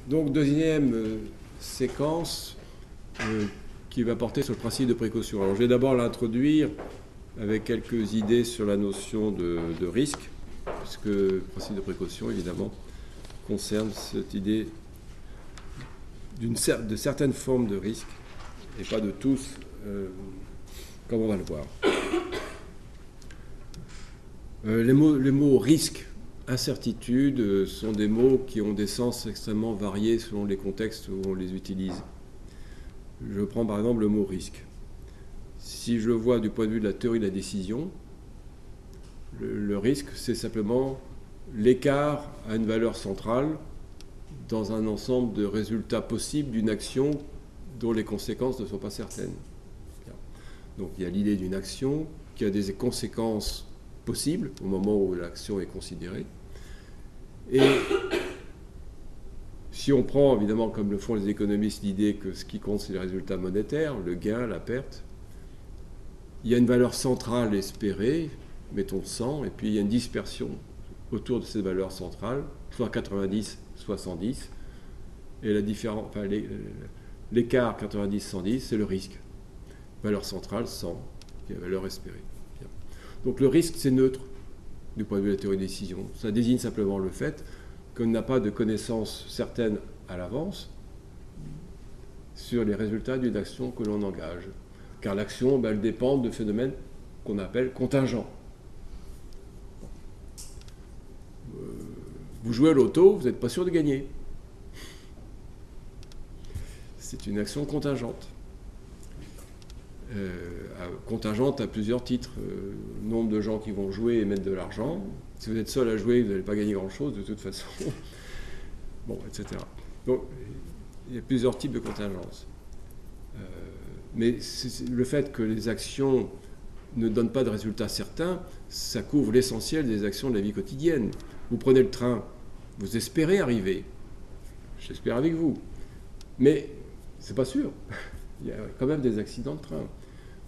Donc, deuxième séquence qui va porter sur le principe de précaution. Alors, je vais d'abord l'introduire avec quelques idées sur la notion de risque, puisque le principe de précaution, évidemment, concerne cette idée de certaines formes de risque, et pas de tous, comme on va le voir. Les mots risque, incertitude sont des mots qui ont des sens extrêmement variés selon les contextes où on les utilise. Je prends par exemple le mot risque. Si je le vois du point de vue de la théorie de la décision, le risque, c'est simplement l'écart à une valeur centrale dans un ensemble de résultats possibles d'une action dont les conséquences ne sont pas certaines. Donc il y a l'idée d'une action qui a des conséquences possibles au moment où l'action est considérée. Et si on prend, évidemment, comme le font les économistes, l'idée que ce qui compte, c'est les résultats monétaires, le gain, la perte, il y a une valeur centrale espérée, mettons 100, et puis il y a une dispersion autour de cette valeur centrale, soit 90, soit 110, et l'écart 90-110, c'est le risque. Valeur centrale, 100, qui est la valeur espérée. Bien. Donc le risque, c'est neutre, du point de vue de la théorie de décision. Ça désigne simplement le fait qu'on n'a pas de connaissances certaines à l'avance sur les résultats d'une action que l'on engage. Car l'action, elle dépend de phénomènes qu'on appelle contingents. Vous jouez à l'auto, vous n'êtes pas sûr de gagner. C'est une action contingente. Contingente à plusieurs titres. Nombre de gens qui vont jouer et mettre de l'argent. Si vous êtes seul à jouer, vous n'allez pas gagner grand-chose de toute façon. Bon, etc. Donc, il y a plusieurs types de contingences. Mais le fait que les actions ne donnent pas de résultats certains, ça couvre l'essentiel des actions de la vie quotidienne. Vous prenez le train, vous espérez arriver. J'espère avec vous. Mais c'est pas sûr. Il y a quand même des accidents de train.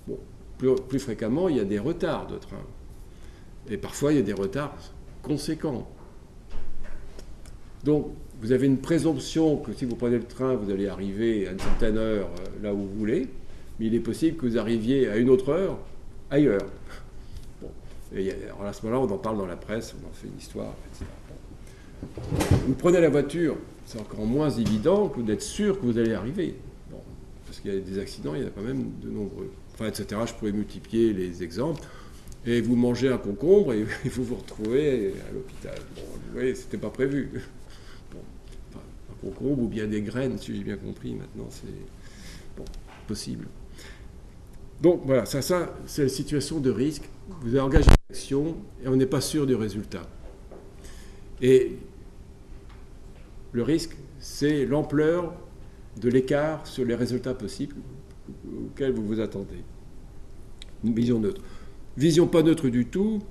Bon, plus fréquemment, il y a des retards de train. Et parfois, il y a des retards conséquents. Donc, vous avez une présomption que si vous prenez le train, vous allez arriver à une certaine heure là où vous voulez, mais il est possible que vous arriviez à une autre heure ailleurs. Bon. Et alors à ce moment-là, on en parle dans la presse, on en fait une histoire, etc. Bon. Vous prenez la voiture, c'est encore moins évident que d'être sûr que vous allez arriver. Bon. Parce qu'il y a des accidents, il y en a quand même de nombreux. Enfin, etc. Je pourrais multiplier les exemples. Et vous mangez un concombre et vous vous retrouvez à l'hôpital. Bon, vous voyez, c'était pas prévu. Bon, enfin, un concombre ou bien des graines, si j'ai bien compris, maintenant, c'est bon, possible. Donc voilà, ça c'est la situation de risque. Vous avez engagé une action et on n'est pas sûr du résultat. Et le risque, c'est l'ampleur de l'écart sur les résultats possibles auxquels vous vous attendez. Une vision neutre. Vision pas neutre du tout,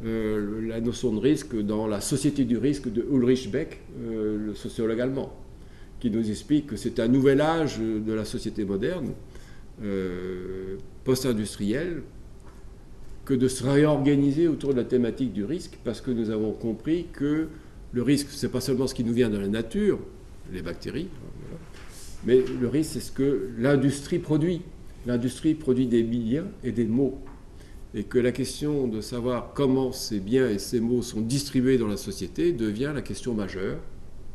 la notion de risque dans la société du risque de Ulrich Beck, le sociologue allemand, qui nous explique que c'est un nouvel âge de la société moderne, post-industrielle, que de se réorganiser autour de la thématique du risque, parce que nous avons compris que le risque, ce n'est pas seulement ce qui nous vient de la nature, les bactéries, voilà, mais le risque, c'est ce que l'industrie produit. L'industrie produit des biens et des mots. Et que la question de savoir comment ces biens et ces mots sont distribués dans la société devient la question majeure,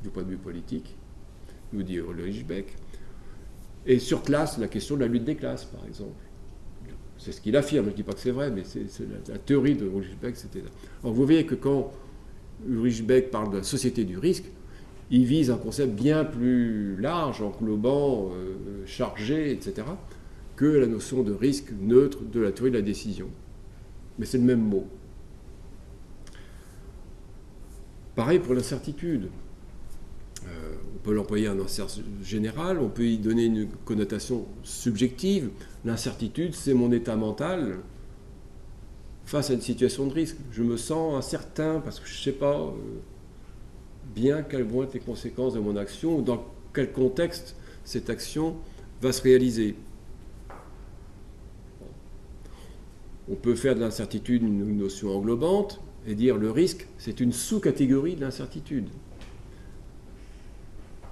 du point de vue politique, nous dit Ulrich Beck. Et surclasse la question de la lutte des classes, par exemple. C'est ce qu'il affirme, je ne dis pas que c'est vrai, mais c'est la théorie de Ulrich Beck, c'était là. Alors vous voyez que quand Ulrich Beck parle de la société du risque, il vise un concept bien plus large, englobant, chargé, etc., que la notion de risque neutre de la théorie de la décision. Mais c'est le même mot. Pareil pour l'incertitude. On peut l'employer en un sens général, on peut y donner une connotation subjective. L'incertitude, c'est mon état mental face à une situation de risque. Je me sens incertain parce que je ne sais pas bien quelles vont être les conséquences de mon action ou dans quel contexte cette action va se réaliser. On peut faire de l'incertitude une notion englobante et dire le risque, c'est une sous-catégorie de l'incertitude.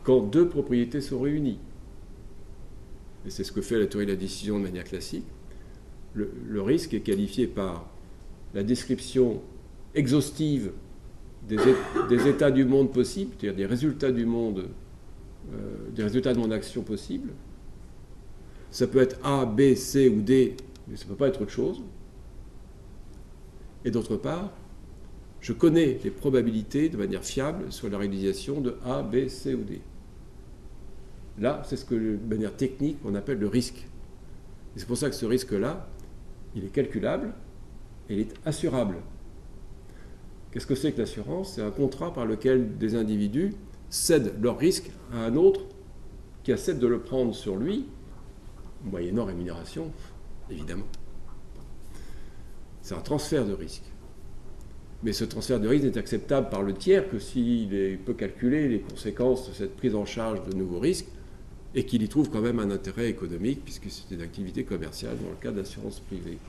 quand deux propriétés sont réunies. Et c'est ce que fait la théorie de la décision de manière classique. Le risque est qualifié par la description exhaustive des états du monde possibles, c'est-à-dire des résultats du monde, des résultats de mon action possible. Ça peut être A, B, C ou D, mais ça ne peut pas être autre chose. Et d'autre part, je connais les probabilités de manière fiable sur la réalisation de A, B, C ou D. Là, c'est ce que, de manière technique, on appelle le risque. Et c'est pour ça que ce risque-là, il est calculable et il est assurable. Qu'est-ce que c'est que l'assurance? C'est un contrat par lequel des individus cèdent leur risque à un autre qui accepte de le prendre sur lui, moyennant rémunération, évidemment. C'est un transfert de risque. Mais ce transfert de risque n'est acceptable par le tiers que s'il peut calculer les conséquences de cette prise en charge de nouveaux risques et qu'il y trouve quand même un intérêt économique puisque c'est une activité commerciale dans le cas d'assurance privée.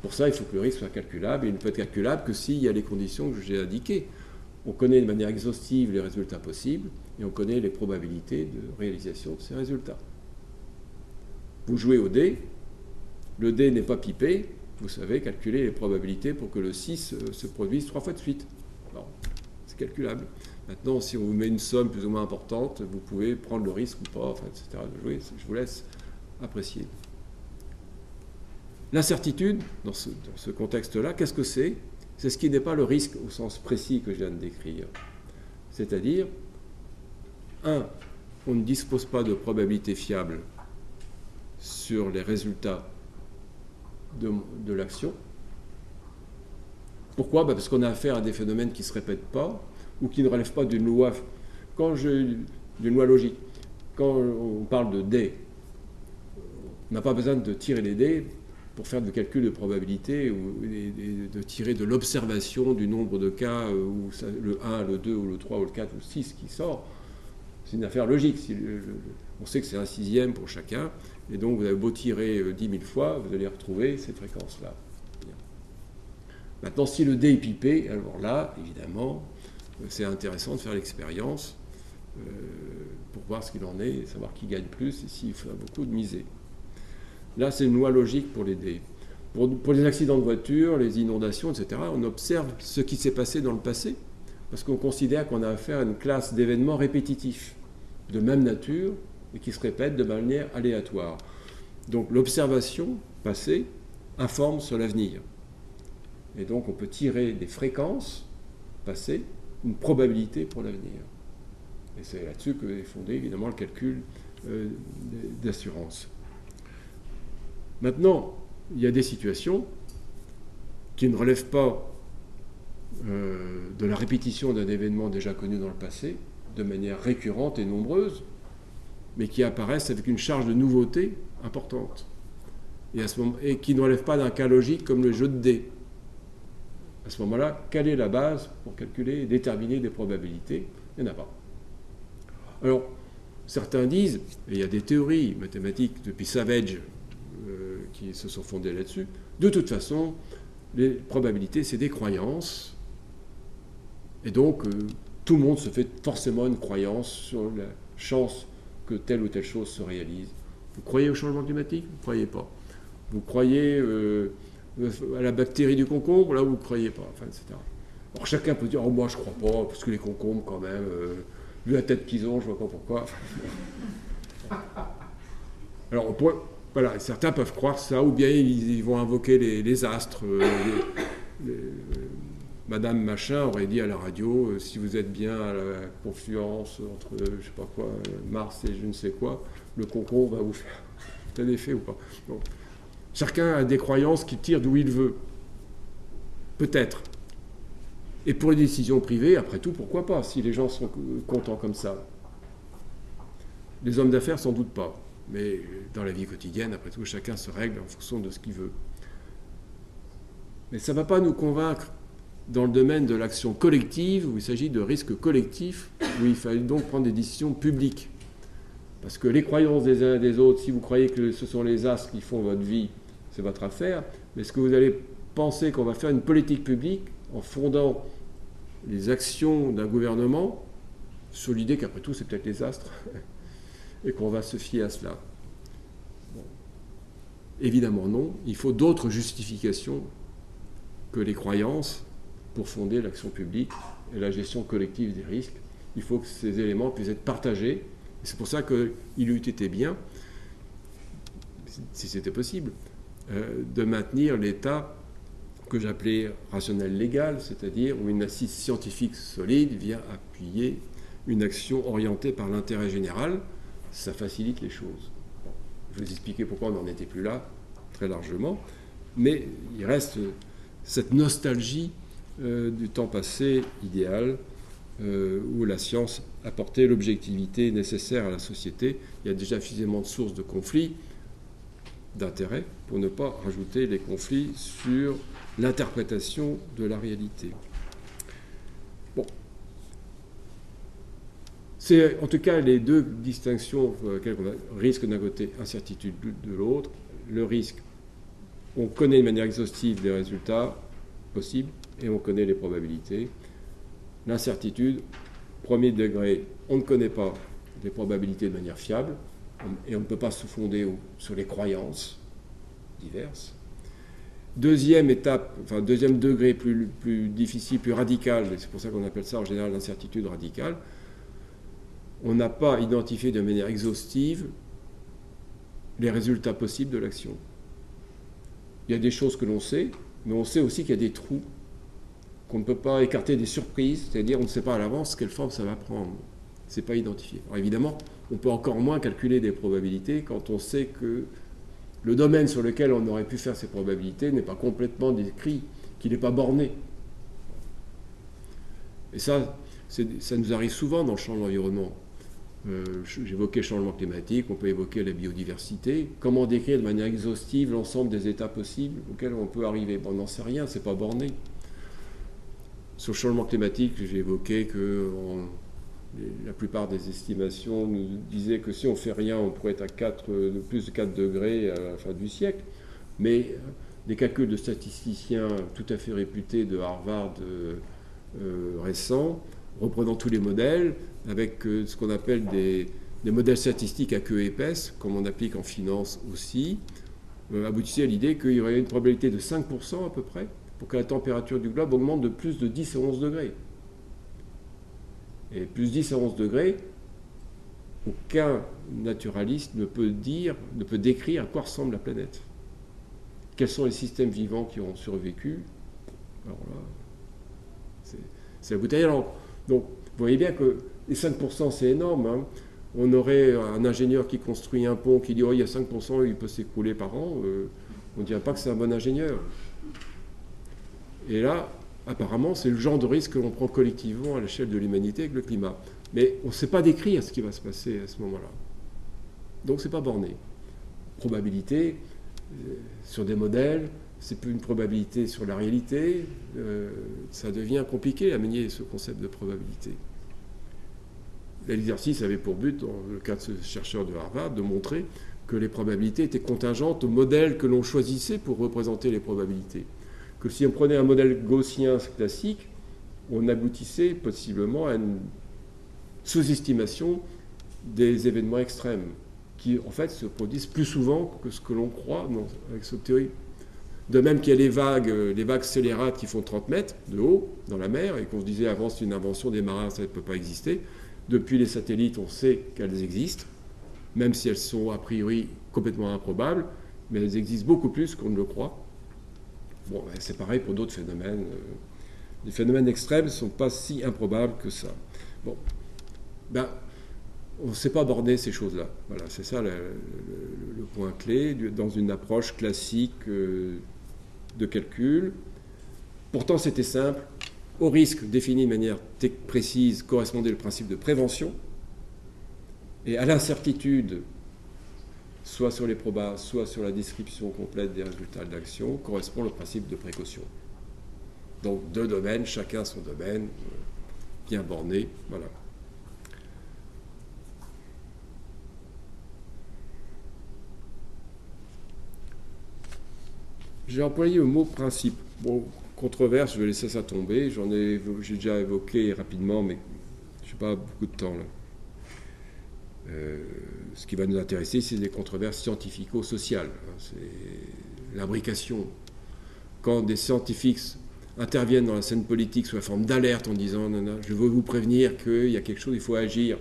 Pour ça, il faut que le risque soit calculable et il ne peut être calculable que s'il y a les conditions que j'ai indiquées. On connaît de manière exhaustive les résultats possibles et on connaît les probabilités de réalisation de ces résultats. Vous jouez au dé, le dé n'est pas pipé, vous savez calculer les probabilités pour que le 6 se produise 3 fois de suite. Bon, c'est calculable. Maintenant, si on vous met une somme plus ou moins importante, vous pouvez prendre le risque ou pas, enfin, etc. de jouer. Je vous laisse apprécier. L'incertitude, dans ce contexte-là, qu'est-ce que c'est? C'est ce qui n'est pas le risque au sens précis que je viens de décrire. C'est-à-dire, 1, on ne dispose pas de probabilité fiable sur les résultats de l'action. Pourquoi? Parce qu'on a affaire à des phénomènes qui ne se répètent pas ou qui ne relèvent pas d'une loi, d'une loi logique. Quand on parle de dés, on n'a pas besoin de tirer les dés pour faire des calculs de probabilité ou de tirer de l'observation du nombre de cas où le 1, le 2 ou le 3 ou le 4 ou le 6 qui sort. C'est une affaire logique. On sait que c'est un sixième pour chacun, et donc vous avez beau tirer 10 000 fois, vous allez retrouver cette fréquence-là. Maintenant, si le dé est pipé, alors là, évidemment, c'est intéressant de faire l'expérience pour voir ce qu'il en est, et savoir qui gagne plus, et s'il faut beaucoup de miser. Là, c'est une loi logique pour les dés. Pour les accidents de voiture, les inondations, etc., on observe ce qui s'est passé dans le passé, parce qu'on considère qu'on a affaire à une classe d'événements répétitifs, de même nature, et qui se répètent de manière aléatoire. Donc l'observation passée informe sur l'avenir. Et donc on peut tirer des fréquences passées, une probabilité pour l'avenir. Et c'est là-dessus que est fondé évidemment le calcul d'assurance. Maintenant, il y a des situations qui ne relèvent pas de la répétition d'un événement déjà connu dans le passé, de manière récurrente et nombreuse, mais qui apparaissent avec une charge de nouveauté importante, et qui ne relèvent pas d'un cas logique comme le jeu de dés. À ce moment-là, quelle est la base pour calculer et déterminer des probabilités? Il n'y en a pas. Alors, certains disent, et il y a des théories mathématiques depuis Savage qui se sont fondées là-dessus, de toute façon, les probabilités, c'est des croyances, et donc tout le monde se fait forcément une croyance sur la chance que telle ou telle chose se réalise. Vous croyez au changement climatique? Vous ne croyez pas. Vous croyez à la bactérie du concombre? Là, vous ne croyez pas, enfin, etc. Alors chacun peut dire, oh, moi je ne crois pas, parce que les concombres, quand même, vu la tête qu'ils ont, je ne vois pas pourquoi. Alors, voilà, certains peuvent croire ça, ou bien ils vont invoquer les astres. Madame Machin aurait dit à la radio, si vous êtes bien à la confluence entre, je ne sais pas quoi, Mars et je ne sais quoi, le concombre va vous faire tel effet ou pas. Bon. Chacun a des croyances qui tirent d'où il veut. Peut-être. Et pour les décisions privées, après tout, pourquoi pas, si les gens sont contents comme ça. Les hommes d'affaires, sans doute pas. Mais dans la vie quotidienne, après tout, chacun se règle en fonction de ce qu'il veut. Mais ça ne va pas nous convaincre dans le domaine de l'action collective, où il s'agit de risques collectifs, où il fallait donc prendre des décisions publiques. Parce que les croyances des uns et des autres, si vous croyez que ce sont les astres qui font votre vie, c'est votre affaire. Mais est-ce que vous allez penser qu'on va faire une politique publique en fondant les actions d'un gouvernement sur l'idée qu'après tout, c'est peut-être les astres, et qu'on va se fier à cela. Bon. Évidemment non, il faut d'autres justifications que les croyances pour fonder l'action publique et la gestion collective des risques. Il faut que ces éléments puissent être partagés. C'est pour ça qu'il eût été bien, si c'était possible, de maintenir l'état que j'appelais rationnel légal, c'est-à-dire où une assise scientifique solide vient appuyer une action orientée par l'intérêt général. Ça facilite les choses. Bon, je vais vous expliquer pourquoi on n'en était plus là, très largement, mais il reste cette nostalgie du temps passé idéal, où la science apportait l'objectivité nécessaire à la société. Il y a déjà suffisamment de sources de conflits, d'intérêt, pour ne pas rajouter les conflits sur l'interprétation de la réalité. Bon. C'est en tout cas les deux distinctions auxquelles on a risque d'un côté, incertitude de l'autre. Le risque, on connaît de manière exhaustive les résultats possibles et on connaît les probabilités. L'incertitude, premier degré, on ne connaît pas les probabilités de manière fiable et on ne peut pas se fonder sur les croyances diverses. Deuxième étape, enfin deuxième degré plus difficile, plus radical, et c'est pour ça qu'on appelle ça en général l'incertitude radicale, on n'a pas identifié de manière exhaustive les résultats possibles de l'action. Il y a des choses que l'on sait, mais on sait aussi qu'il y a des trous, qu'on ne peut pas écarter, des surprises, c'est-à-dire on ne sait pas à l'avance quelle forme ça va prendre. Ce n'est pas identifié. Alors évidemment, on peut encore moins calculer des probabilités quand on sait que le domaine sur lequel on aurait pu faire ces probabilités n'est pas complètement décrit, qu'il n'est pas borné. Et ça nous arrive souvent dans le champ de l'environnement. J'évoquais le changement climatique, on peut évoquer la biodiversité. Comment décrire de manière exhaustive l'ensemble des états possibles auxquels on peut arriver? On n'en sait rien, c'est pas borné. Sur le changement climatique, j'ai évoqué que la plupart des estimations nous disaient que si on ne fait rien, on pourrait être à plus de 4 degrés à la fin du siècle. Mais des calculs de statisticiens tout à fait réputés de Harvard récents, reprenant tous les modèles, avec ce qu'on appelle des modèles statistiques à queue épaisse, comme on applique en finance aussi, aboutissaient à l'idée qu'il y aurait une probabilité de 5% à peu près pour que la température du globe augmente de plus de 10 à 11 degrés. Et plus 10 à 11 degrés, aucun naturaliste ne peut décrire à quoi ressemble la planète. Quels sont les systèmes vivants qui ont survécu? Alors là, c'est la bouteille à l'encre. Donc, vous voyez bien que les 5%, c'est énorme. Hein. On aurait un ingénieur qui construit un pont qui dit « Oh, il y a 5%, il peut s'écrouler par an ». On ne dirait pas que c'est un bon ingénieur. Et là, apparemment, c'est le genre de risque que l'on prend collectivement à l'échelle de l'humanité avec le climat. Mais on ne sait pas décrire ce qui va se passer à ce moment-là. Donc, ce n'est pas borné. Probabilité sur des modèles, c'est plus une probabilité sur la réalité. Ça devient compliqué à manier ce concept de probabilité. L'exercice avait pour but, dans le cas de ce chercheur de Harvard, de montrer que les probabilités étaient contingentes au modèle que l'on choisissait pour représenter les probabilités. Que si on prenait un modèle gaussien classique, on aboutissait possiblement à une sous-estimation des événements extrêmes, qui en fait se produisent plus souvent que ce que l'on croit avec cette théorie. De même qu'il y a les vagues scélérates qui font 30 mètres de haut dans la mer, et qu'on se disait avant c'est une invention des marins, ça ne peut pas exister. Depuis les satellites, on sait qu'elles existent, même si elles sont a priori complètement improbables, mais elles existent beaucoup plus qu'on ne le croit. Bon, c'est pareil pour d'autres phénomènes. Les phénomènes extrêmes ne sont pas si improbables que ça. Bon, on ne sait pas borner ces choses-là. Voilà, c'est ça le point clé dans une approche classique de calcul. Pourtant, c'était simple. Au risque défini de manière précise correspondait le principe de prévention. Et à l'incertitude, soit sur les probas, soit sur la description complète des résultats de l'action, correspond le principe de précaution. Donc deux domaines, chacun son domaine, bien borné, voilà. J'ai employé le mot principe. Bon, controverse, je vais laisser ça tomber. J'ai déjà évoqué rapidement, mais je n'ai pas beaucoup de temps là. Ce qui va nous intéresser, c'est les controverses scientifico-sociales. C'est l'imbrication. Quand des scientifiques interviennent dans la scène politique sous la forme d'alerte en disant « je veux vous prévenir qu'il y a quelque chose, il faut agir ».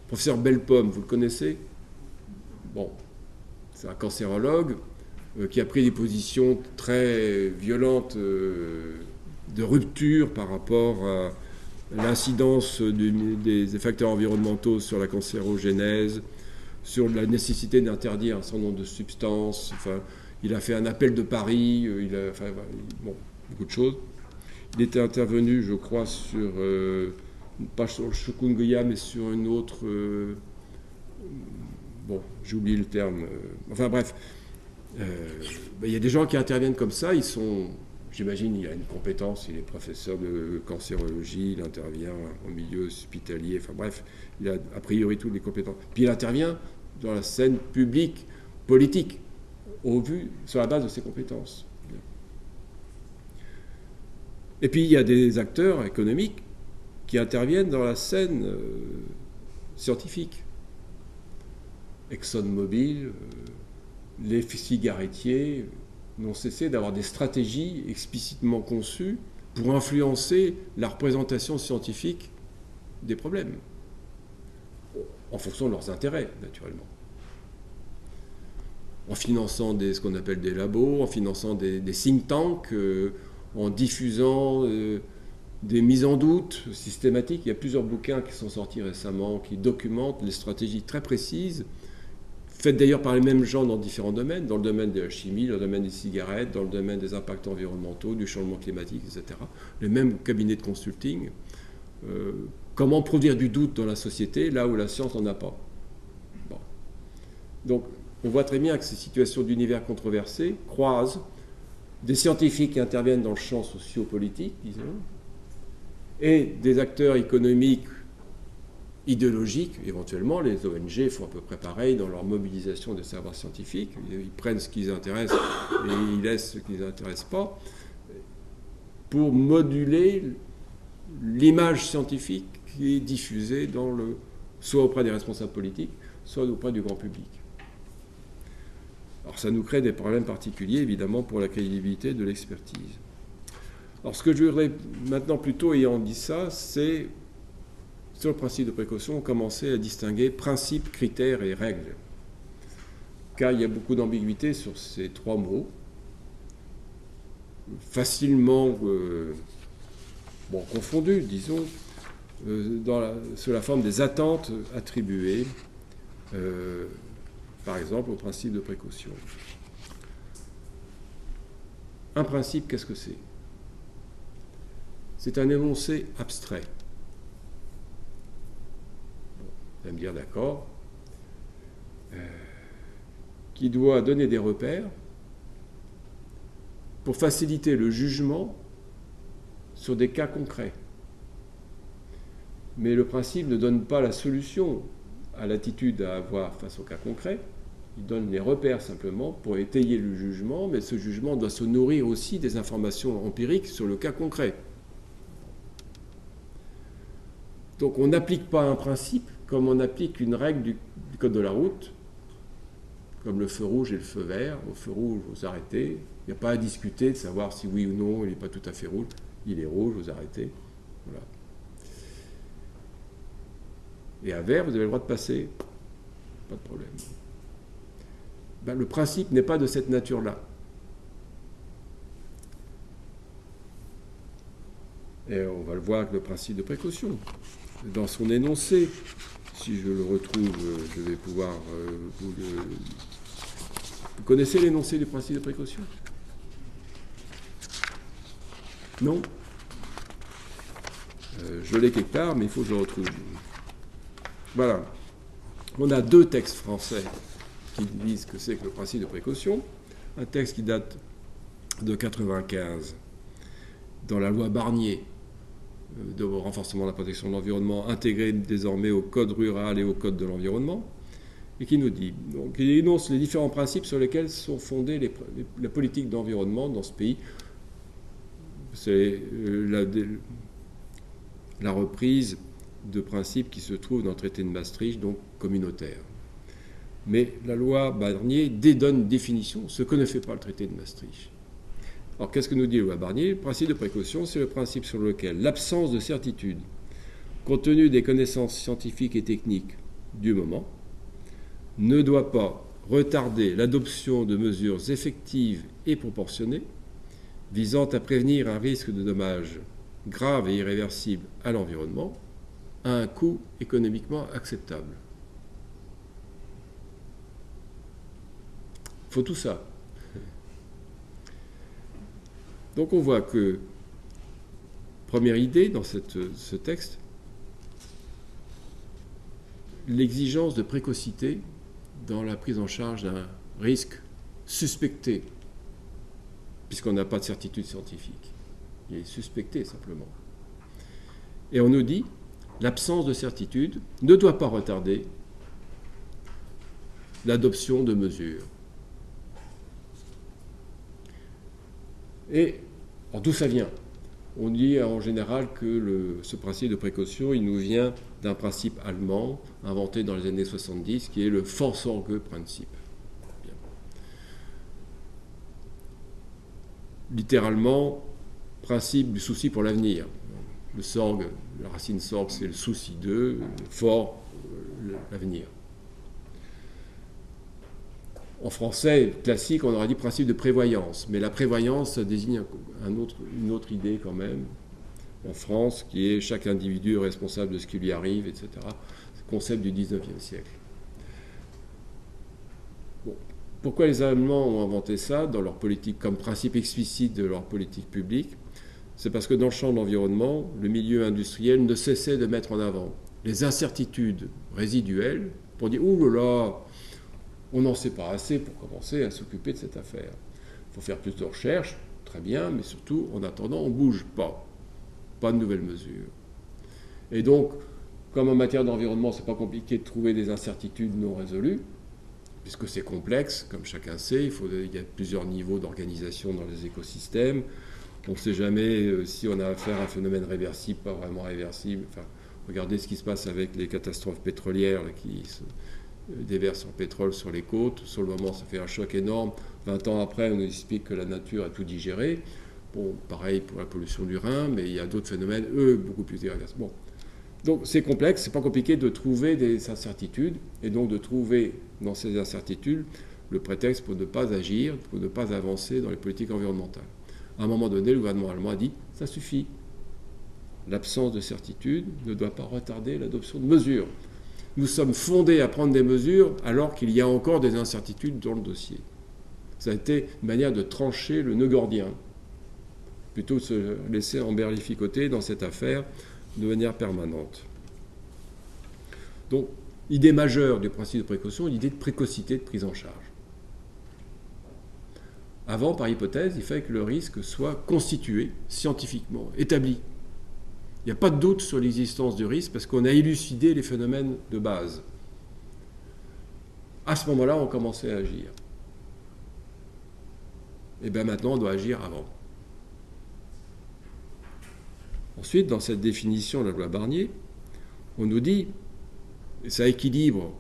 Professeur Bellepomme, vous le connaissez? Bon, c'est un cancérologue qui a pris des positions très violentes de rupture par rapport à l'incidence des facteurs environnementaux sur la cancérogénèse, sur la nécessité d'interdire un certain nombre de substances. Enfin, il a fait un appel de Paris, beaucoup de choses. Il était intervenu, je crois, pas sur le chikungunya, mais sur une autre... j'ai oublié le terme. Enfin bref, il y a des gens qui interviennent comme ça, ils sont... J'imagine il a une compétence, il est professeur de cancérologie, il intervient en milieu hospitalier, enfin bref, il a a priori toutes les compétences. Puis il intervient dans la scène publique, politique, sur la base de ses compétences. Et puis il y a des acteurs économiques qui interviennent dans la scène scientifique. ExxonMobil, les cigarettiers n'ont cessé d'avoir des stratégies explicitement conçues pour influencer la représentation scientifique des problèmes, en fonction de leurs intérêts, naturellement. En finançant ce qu'on appelle des labos, en finançant des think tanks, en diffusant des mises en doute systématiques. Il y a plusieurs bouquins qui sont sortis récemment qui documentent les stratégies très précises, faites d'ailleurs par les mêmes gens dans différents domaines, dans le domaine de la chimie, dans le domaine des cigarettes, dans le domaine des impacts environnementaux, du changement climatique, etc. Les mêmes cabinets de consulting. Comment produire du doute dans la société là où la science n'en a pas. Bon. Donc, on voit très bien que ces situations d'univers controversés croisent des scientifiques qui interviennent dans le champ sociopolitique, disons, et des acteurs économiques, idéologiques, éventuellement. Les ONG font à peu près pareil dans leur mobilisation des savoirs scientifiques. Ils prennent ce qui les intéresse et ils laissent ce qui ne les intéresse pas pour moduler l'image scientifique qui est diffusée soit auprès des responsables politiques, soit auprès du grand public. Alors ça nous crée des problèmes particuliers, évidemment, pour la crédibilité de l'expertise. Alors ce que je voudrais maintenant, plutôt ayant dit ça, c'est, sur le principe de précaution, commencer à distinguer principes, critères et règles. Car il y a beaucoup d'ambiguïté sur ces trois mots, facilement confondus, disons, sous la forme des attentes attribuées, par exemple, au principe de précaution. Un principe, qu'est-ce que c'est? C'est un énoncé abstrait. Bon, vous allez me dire d'accord, qui doit donner des repères pour faciliter le jugement sur des cas concrets. Mais le principe ne donne pas la solution à l'attitude à avoir face au cas concret. Il donne les repères simplement pour étayer le jugement, mais ce jugement doit se nourrir aussi des informations empiriques sur le cas concret. Donc on n'applique pas un principe comme on applique une règle du code de la route, comme le feu rouge et le feu vert. Au feu rouge, vous arrêtez. Il n'y a pas à discuter de savoir si oui ou non il n'est pas tout à fait rouge. Il est rouge, vous arrêtez. Voilà. Et à vert, vous avez le droit de passer. Pas de problème. Le principe n'est pas de cette nature-là. Et on va le voir avec le principe de précaution. Dans son énoncé, si je le retrouve, je vais pouvoir vous connaissez l'énoncé du principe de précaution? Non? Je l'ai quelque part, mais il faut que je le retrouve. Voilà. On a deux textes français qui disent ce que c'est que le principe de précaution. Un texte qui date de 1995, dans la loi Barnier, de renforcement de la protection de l'environnement, intégré désormais au code rural et au code de l'environnement, et qui nous dit, donc, il énonce les différents principes sur lesquels sont fondées la politique d'environnement dans ce pays. C'est la reprise de principes qui se trouvent dans le traité de Maastricht, donc communautaire. Mais la loi Barnier donne une définition, ce que ne fait pas le traité de Maastricht. Alors qu'est-ce que nous dit la loi Barnier? Le principe de précaution, c'est le principe sur lequel l'absence de certitude, compte tenu des connaissances scientifiques et techniques du moment, ne doit pas retarder l'adoption de mesures effectives et proportionnées visant à prévenir un risque de dommages graves et irréversibles à l'environnement à un coût économiquement acceptable. Il faut tout ça. Donc on voit que, première idée dans ce texte, l'exigence de précocité dans la prise en charge d'un risque suspecté, puisqu'on n'a pas de certitude scientifique. Il est suspecté simplement. Et on nous dit, l'absence de certitude ne doit pas retarder l'adoption de mesures. Et d'où ça vient? On dit en général que ce principe de précaution, il nous vient d'un principe allemand inventé dans les années 70, qui est le Vorsorgeprinzip. Littéralement, principe du souci pour l'avenir. Le sorgue, la racine sorgue, c'est le souci de, fort, l'avenir. En français classique, on aurait dit principe de prévoyance, mais la prévoyance, ça désigne une autre idée quand même, en France, qui est chaque individu est responsable de ce qui lui arrive, etc. C'est le concept du 19e siècle. Bon. Pourquoi les Allemands ont inventé ça dans leur politique, comme principe explicite de leur politique publique? C'est parce que dans le champ de l'environnement, le milieu industriel ne cessait de mettre en avant les incertitudes résiduelles pour dire « Ouh là là, on n'en sait pas assez pour commencer à s'occuper de cette affaire. Il faut faire plus de recherches, très bien, mais surtout, en attendant, on ne bouge pas. Pas de nouvelles mesures. » Et donc, comme en matière d'environnement, ce n'est pas compliqué de trouver des incertitudes non résolues, puisque c'est complexe, comme chacun sait, il y a plusieurs niveaux d'organisation dans les écosystèmes. On ne sait jamais si on a affaire à un phénomène réversible, pas vraiment réversible. Enfin, regardez ce qui se passe avec les catastrophes pétrolières là, qui se déversent en pétrole sur les côtes. Sur le moment, ça fait un choc énorme. 20 ans après, on nous explique que la nature a tout digéré. Bon, pareil pour la pollution du Rhin, mais il y a d'autres phénomènes, eux, beaucoup plus irréversibles. Bon. Donc c'est complexe, c'est pas compliqué de trouver des incertitudes, et donc de trouver dans ces incertitudes le prétexte pour ne pas agir, pour ne pas avancer dans les politiques environnementales. À un moment donné, le gouvernement allemand a dit « ça suffit ». L'absence de certitude ne doit pas retarder l'adoption de mesures. Nous sommes fondés à prendre des mesures alors qu'il y a encore des incertitudes dans le dossier. Ça a été une manière de trancher le nœud gordien, plutôt que de se laisser emberlificoter dans cette affaire de manière permanente. Donc, idée majeure du principe de précaution, l'idée de précocité de prise en charge. Avant, par hypothèse, il fallait que le risque soit constitué scientifiquement, établi. Il n'y a pas de doute sur l'existence du risque parce qu'on a élucidé les phénomènes de base. À ce moment-là, on commençait à agir. Et bien maintenant, on doit agir avant. Ensuite, dans cette définition de la loi Barnier, on nous dit, et ça équilibre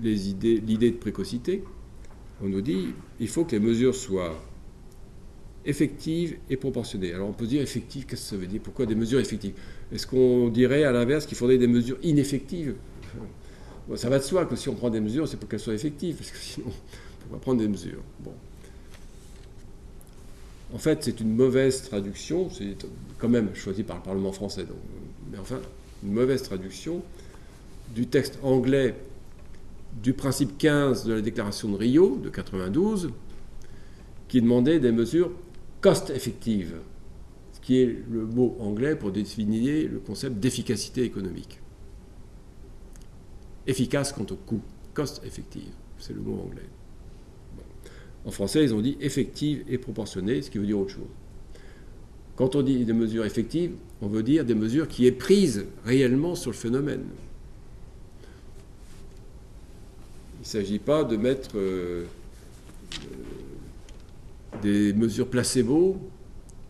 l'idée de précocité, on nous dit il faut que les mesures soient effectives et proportionnées. Alors on peut dire effectives, qu'est-ce que ça veut dire? Pourquoi des mesures effectives? Est-ce qu'on dirait à l'inverse qu'il faudrait des mesures ineffectives? Bon, ça va de soi que si on prend des mesures, c'est pour qu'elles soient effectives, parce que sinon, on va prendre des mesures. Bon. En fait, c'est une mauvaise traduction, c'est quand même choisi par le Parlement français, donc, mais enfin, une mauvaise traduction du texte anglais du principe 15 de la déclaration de Rio, de 92, qui demandait des mesures cost-effectives, ce qui est le mot anglais pour définir le concept d'efficacité économique. Efficace quant au coût, cost-effective, c'est le mot anglais. En français, ils ont dit effective et proportionnée, ce qui veut dire autre chose. Quand on dit des mesures effectives, on veut dire des mesures qui aient prise réellement sur le phénomène. Il ne s'agit pas de mettre des mesures placebo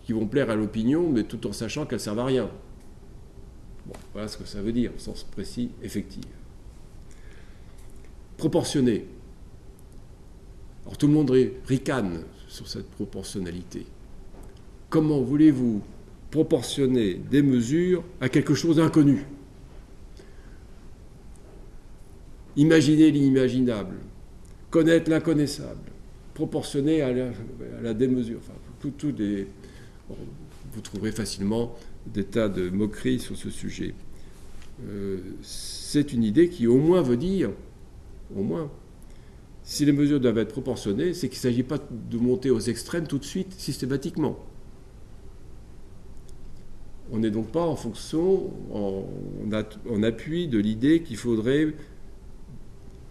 qui vont plaire à l'opinion, mais tout en sachant qu'elles ne servent à rien. Bon, voilà ce que ça veut dire, au sens précis, effective. Proportionné. Alors tout le monde ricane sur cette proportionnalité. Comment voulez-vous proportionner des mesures à quelque chose d'inconnu? Imaginer l'inimaginable, connaître l'inconnaissable, proportionner à la démesure. Enfin, vous trouverez facilement des tas de moqueries sur ce sujet. C'est une idée qui au moins veut dire, au moins, si les mesures doivent être proportionnées, c'est qu'il ne s'agit pas de monter aux extrêmes tout de suite, systématiquement. On n'est donc pas en fonction, en appui de l'idée qu'il faudrait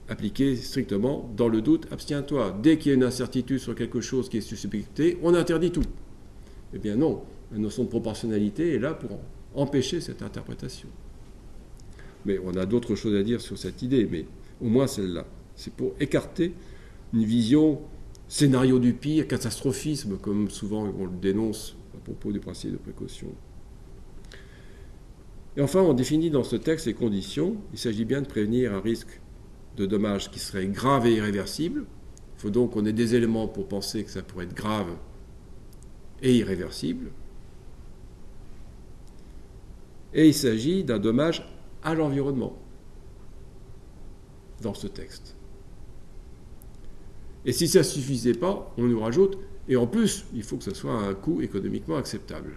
appliquer strictement dans le doute, abstiens-toi. Dès qu'il y a une incertitude sur quelque chose qui est suspecté, on interdit tout. Eh bien non, la notion de proportionnalité est là pour empêcher cette interprétation. Mais on a d'autres choses à dire sur cette idée, mais au moins celle-là. C'est pour écarter une vision scénario du pire, catastrophisme, comme souvent on le dénonce à propos du principe de précaution. Et enfin, on définit dans ce texte les conditions. Il s'agit bien de prévenir un risque de dommages qui serait grave et irréversible. Il faut donc qu'on ait des éléments pour penser que ça pourrait être grave et irréversible. Et il s'agit d'un dommage à l'environnement dans ce texte. Et si ça ne suffisait pas, on nous rajoute, et en plus, il faut que ce soit à un coût économiquement acceptable.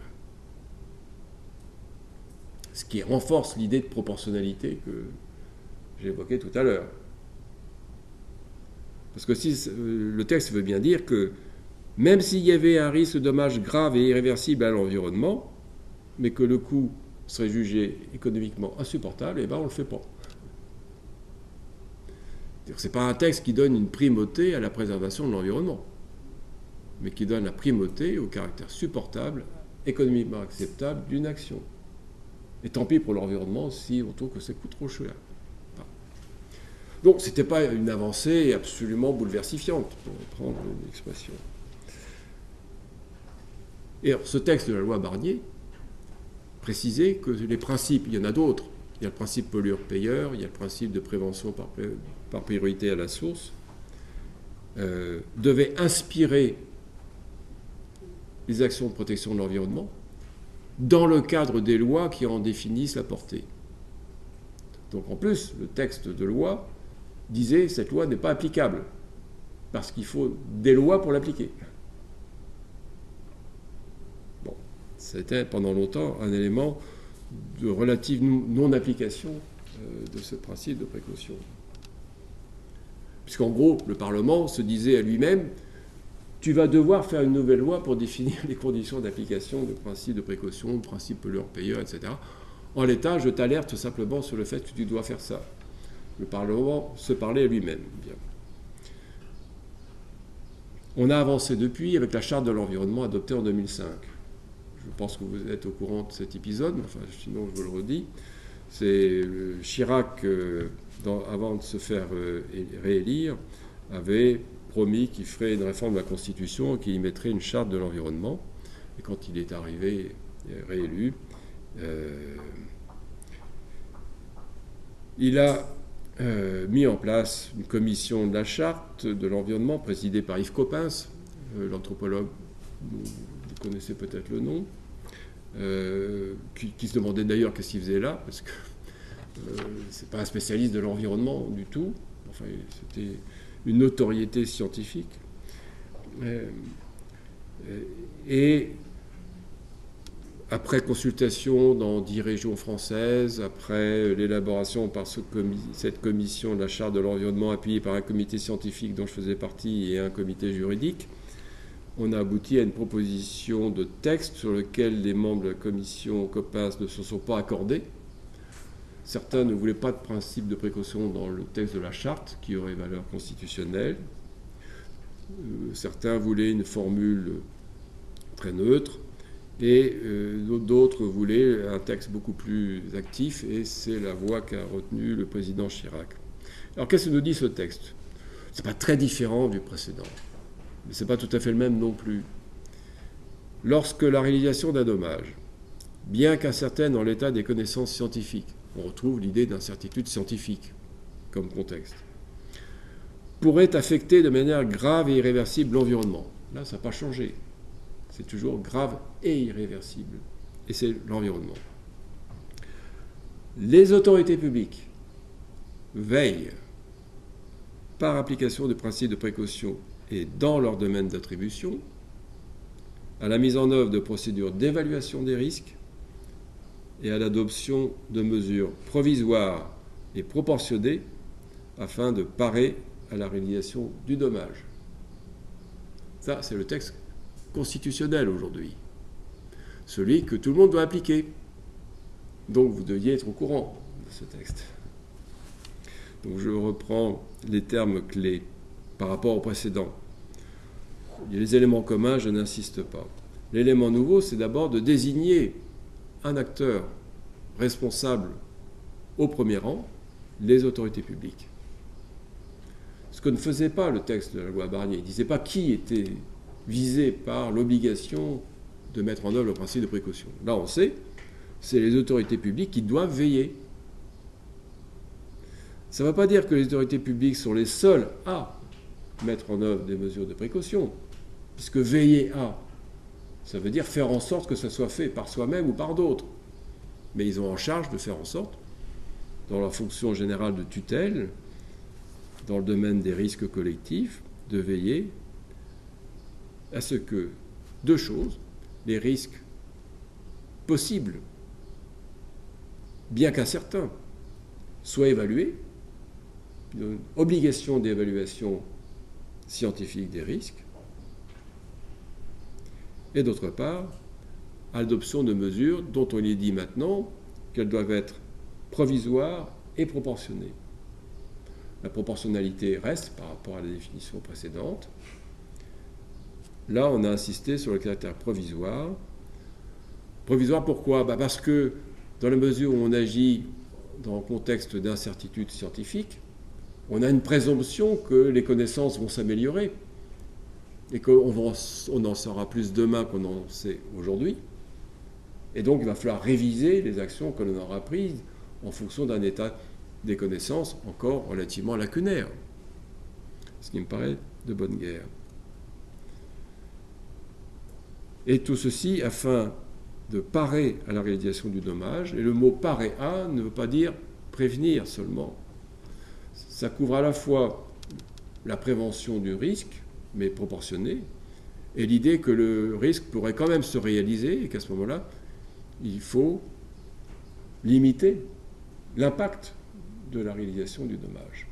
Ce qui renforce l'idée de proportionnalité que j'évoquais tout à l'heure. Parce que si le texte veut bien dire que même s'il y avait un risque de dommage grave et irréversible à l'environnement, mais que le coût serait jugé économiquement insupportable, eh bien on ne le fait pas. Ce n'est pas un texte qui donne une primauté à la préservation de l'environnement, mais qui donne la primauté au caractère supportable, économiquement acceptable d'une action. Et tant pis pour l'environnement si on trouve que ça coûte trop cher. Enfin. Donc ce n'était pas une avancée absolument bouleversifiante, pour reprendre une expression. Et alors, ce texte de la loi Barnier précisait que les principes, il y en a d'autres. Il y a le principe pollueur-payeur, il y a le principe de prévention par priorité à la source, devaient inspirer les actions de protection de l'environnement dans le cadre des lois qui en définissent la portée. Donc en plus, le texte de loi disait cette loi n'est pas applicable, parce qu'il faut des lois pour l'appliquer. Bon, c'était pendant longtemps un élément de relative non-application de ce principe de précaution. Puisqu'en gros, le Parlement se disait à lui-même tu vas devoir faire une nouvelle loi pour définir les conditions d'application du principe de précaution, du principe pollueur-payeur, etc. En l'état, je t'alerte simplement sur le fait que tu dois faire ça. Le Parlement se parlait à lui-même. Bien. On a avancé depuis avec la Charte de l'environnement adoptée en 2005. Je pense que vous êtes au courant de cet épisode, enfin, sinon je vous le redis. C'est Chirac, avant de se faire réélire, avait promis qu'il ferait une réforme de la Constitution et qu'il y mettrait une charte de l'environnement. Et quand il est arrivé réélu, il a mis en place une commission de la charte de l'environnement présidée par Yves Coppens, l'anthropologue, vous connaissez peut-être le nom, qui se demandait d'ailleurs qu'est-ce qu'il faisait là, parce que c'est pas un spécialiste de l'environnement du tout. Enfin, c'était une notoriété scientifique. Et après consultation dans 10 régions françaises, après l'élaboration par cette commission de la Charte de l'environnement appuyée par un comité scientifique dont je faisais partie et un comité juridique, on a abouti à une proposition de texte sur lequel les membres de la commission Coppens ne se sont pas accordés. Certains ne voulaient pas de principe de précaution dans le texte de la charte, qui aurait valeur constitutionnelle. Certains voulaient une formule très neutre, et d'autres voulaient un texte beaucoup plus actif, et c'est la voie qu'a retenue le président Chirac. Alors qu'est-ce que nous dit ce texte? Ce n'est pas très différent du précédent, mais ce n'est pas tout à fait le même non plus. Lorsque la réalisation d'un dommage bien qu'incertaine en l'état des connaissances scientifiques. On retrouve l'idée d'incertitude scientifique comme contexte. Pourrait affecter de manière grave et irréversible l'environnement. Là, ça n'a pas changé. C'est toujours grave et irréversible. Et c'est l'environnement. Les autorités publiques veillent, par application du principe de précaution et dans leur domaine d'attribution, à la mise en œuvre de procédures d'évaluation des risques et à l'adoption de mesures provisoires et proportionnées afin de parer à la réalisation du dommage. Ça, c'est le texte constitutionnel aujourd'hui. Celui que tout le monde doit appliquer. Donc vous deviez être au courant de ce texte. Donc je reprends les termes clés par rapport au précédent. Il y a les éléments communs, je n'insiste pas. L'élément nouveau, c'est d'abord de désigner un acteur responsable au premier rang, les autorités publiques. Ce que ne faisait pas le texte de la loi Barnier. Il ne disait pas qui était visé par l'obligation de mettre en œuvre le principe de précaution. Là, on sait, c'est les autorités publiques qui doivent veiller. Ça ne veut pas dire que les autorités publiques sont les seules à mettre en œuvre des mesures de précaution, puisque veiller à, ça veut dire faire en sorte que ça soit fait par soi-même ou par d'autres. Mais ils ont en charge de faire en sorte, dans leur fonction générale de tutelle, dans le domaine des risques collectifs, de veiller à ce que, deux choses, les risques possibles, bien qu'incertains, soient évalués, une obligation d'évaluation scientifique des risques, et d'autre part, à l'adoption de mesures dont on est dit maintenant qu'elles doivent être provisoires et proportionnées. La proportionnalité reste par rapport à la définition précédente. Là, on a insisté sur le caractère provisoire. Provisoire, pourquoi ? Parce que dans la mesure où on agit dans un contexte d'incertitude scientifique, on a une présomption que les connaissances vont s'améliorer et qu'on en saura plus demain qu'on en sait aujourd'hui. Et donc, il va falloir réviser les actions que l'on aura prises en fonction d'un état des connaissances encore relativement lacunaire. Ce qui me paraît de bonne guerre. Et tout ceci afin de parer à la réalisation du dommage. Et le mot parer à ne veut pas dire prévenir seulement. Ça couvre à la fois la prévention du risque, mais proportionnée, et l'idée que le risque pourrait quand même se réaliser et qu'à ce moment-là, il faut limiter l'impact de la réalisation du dommage.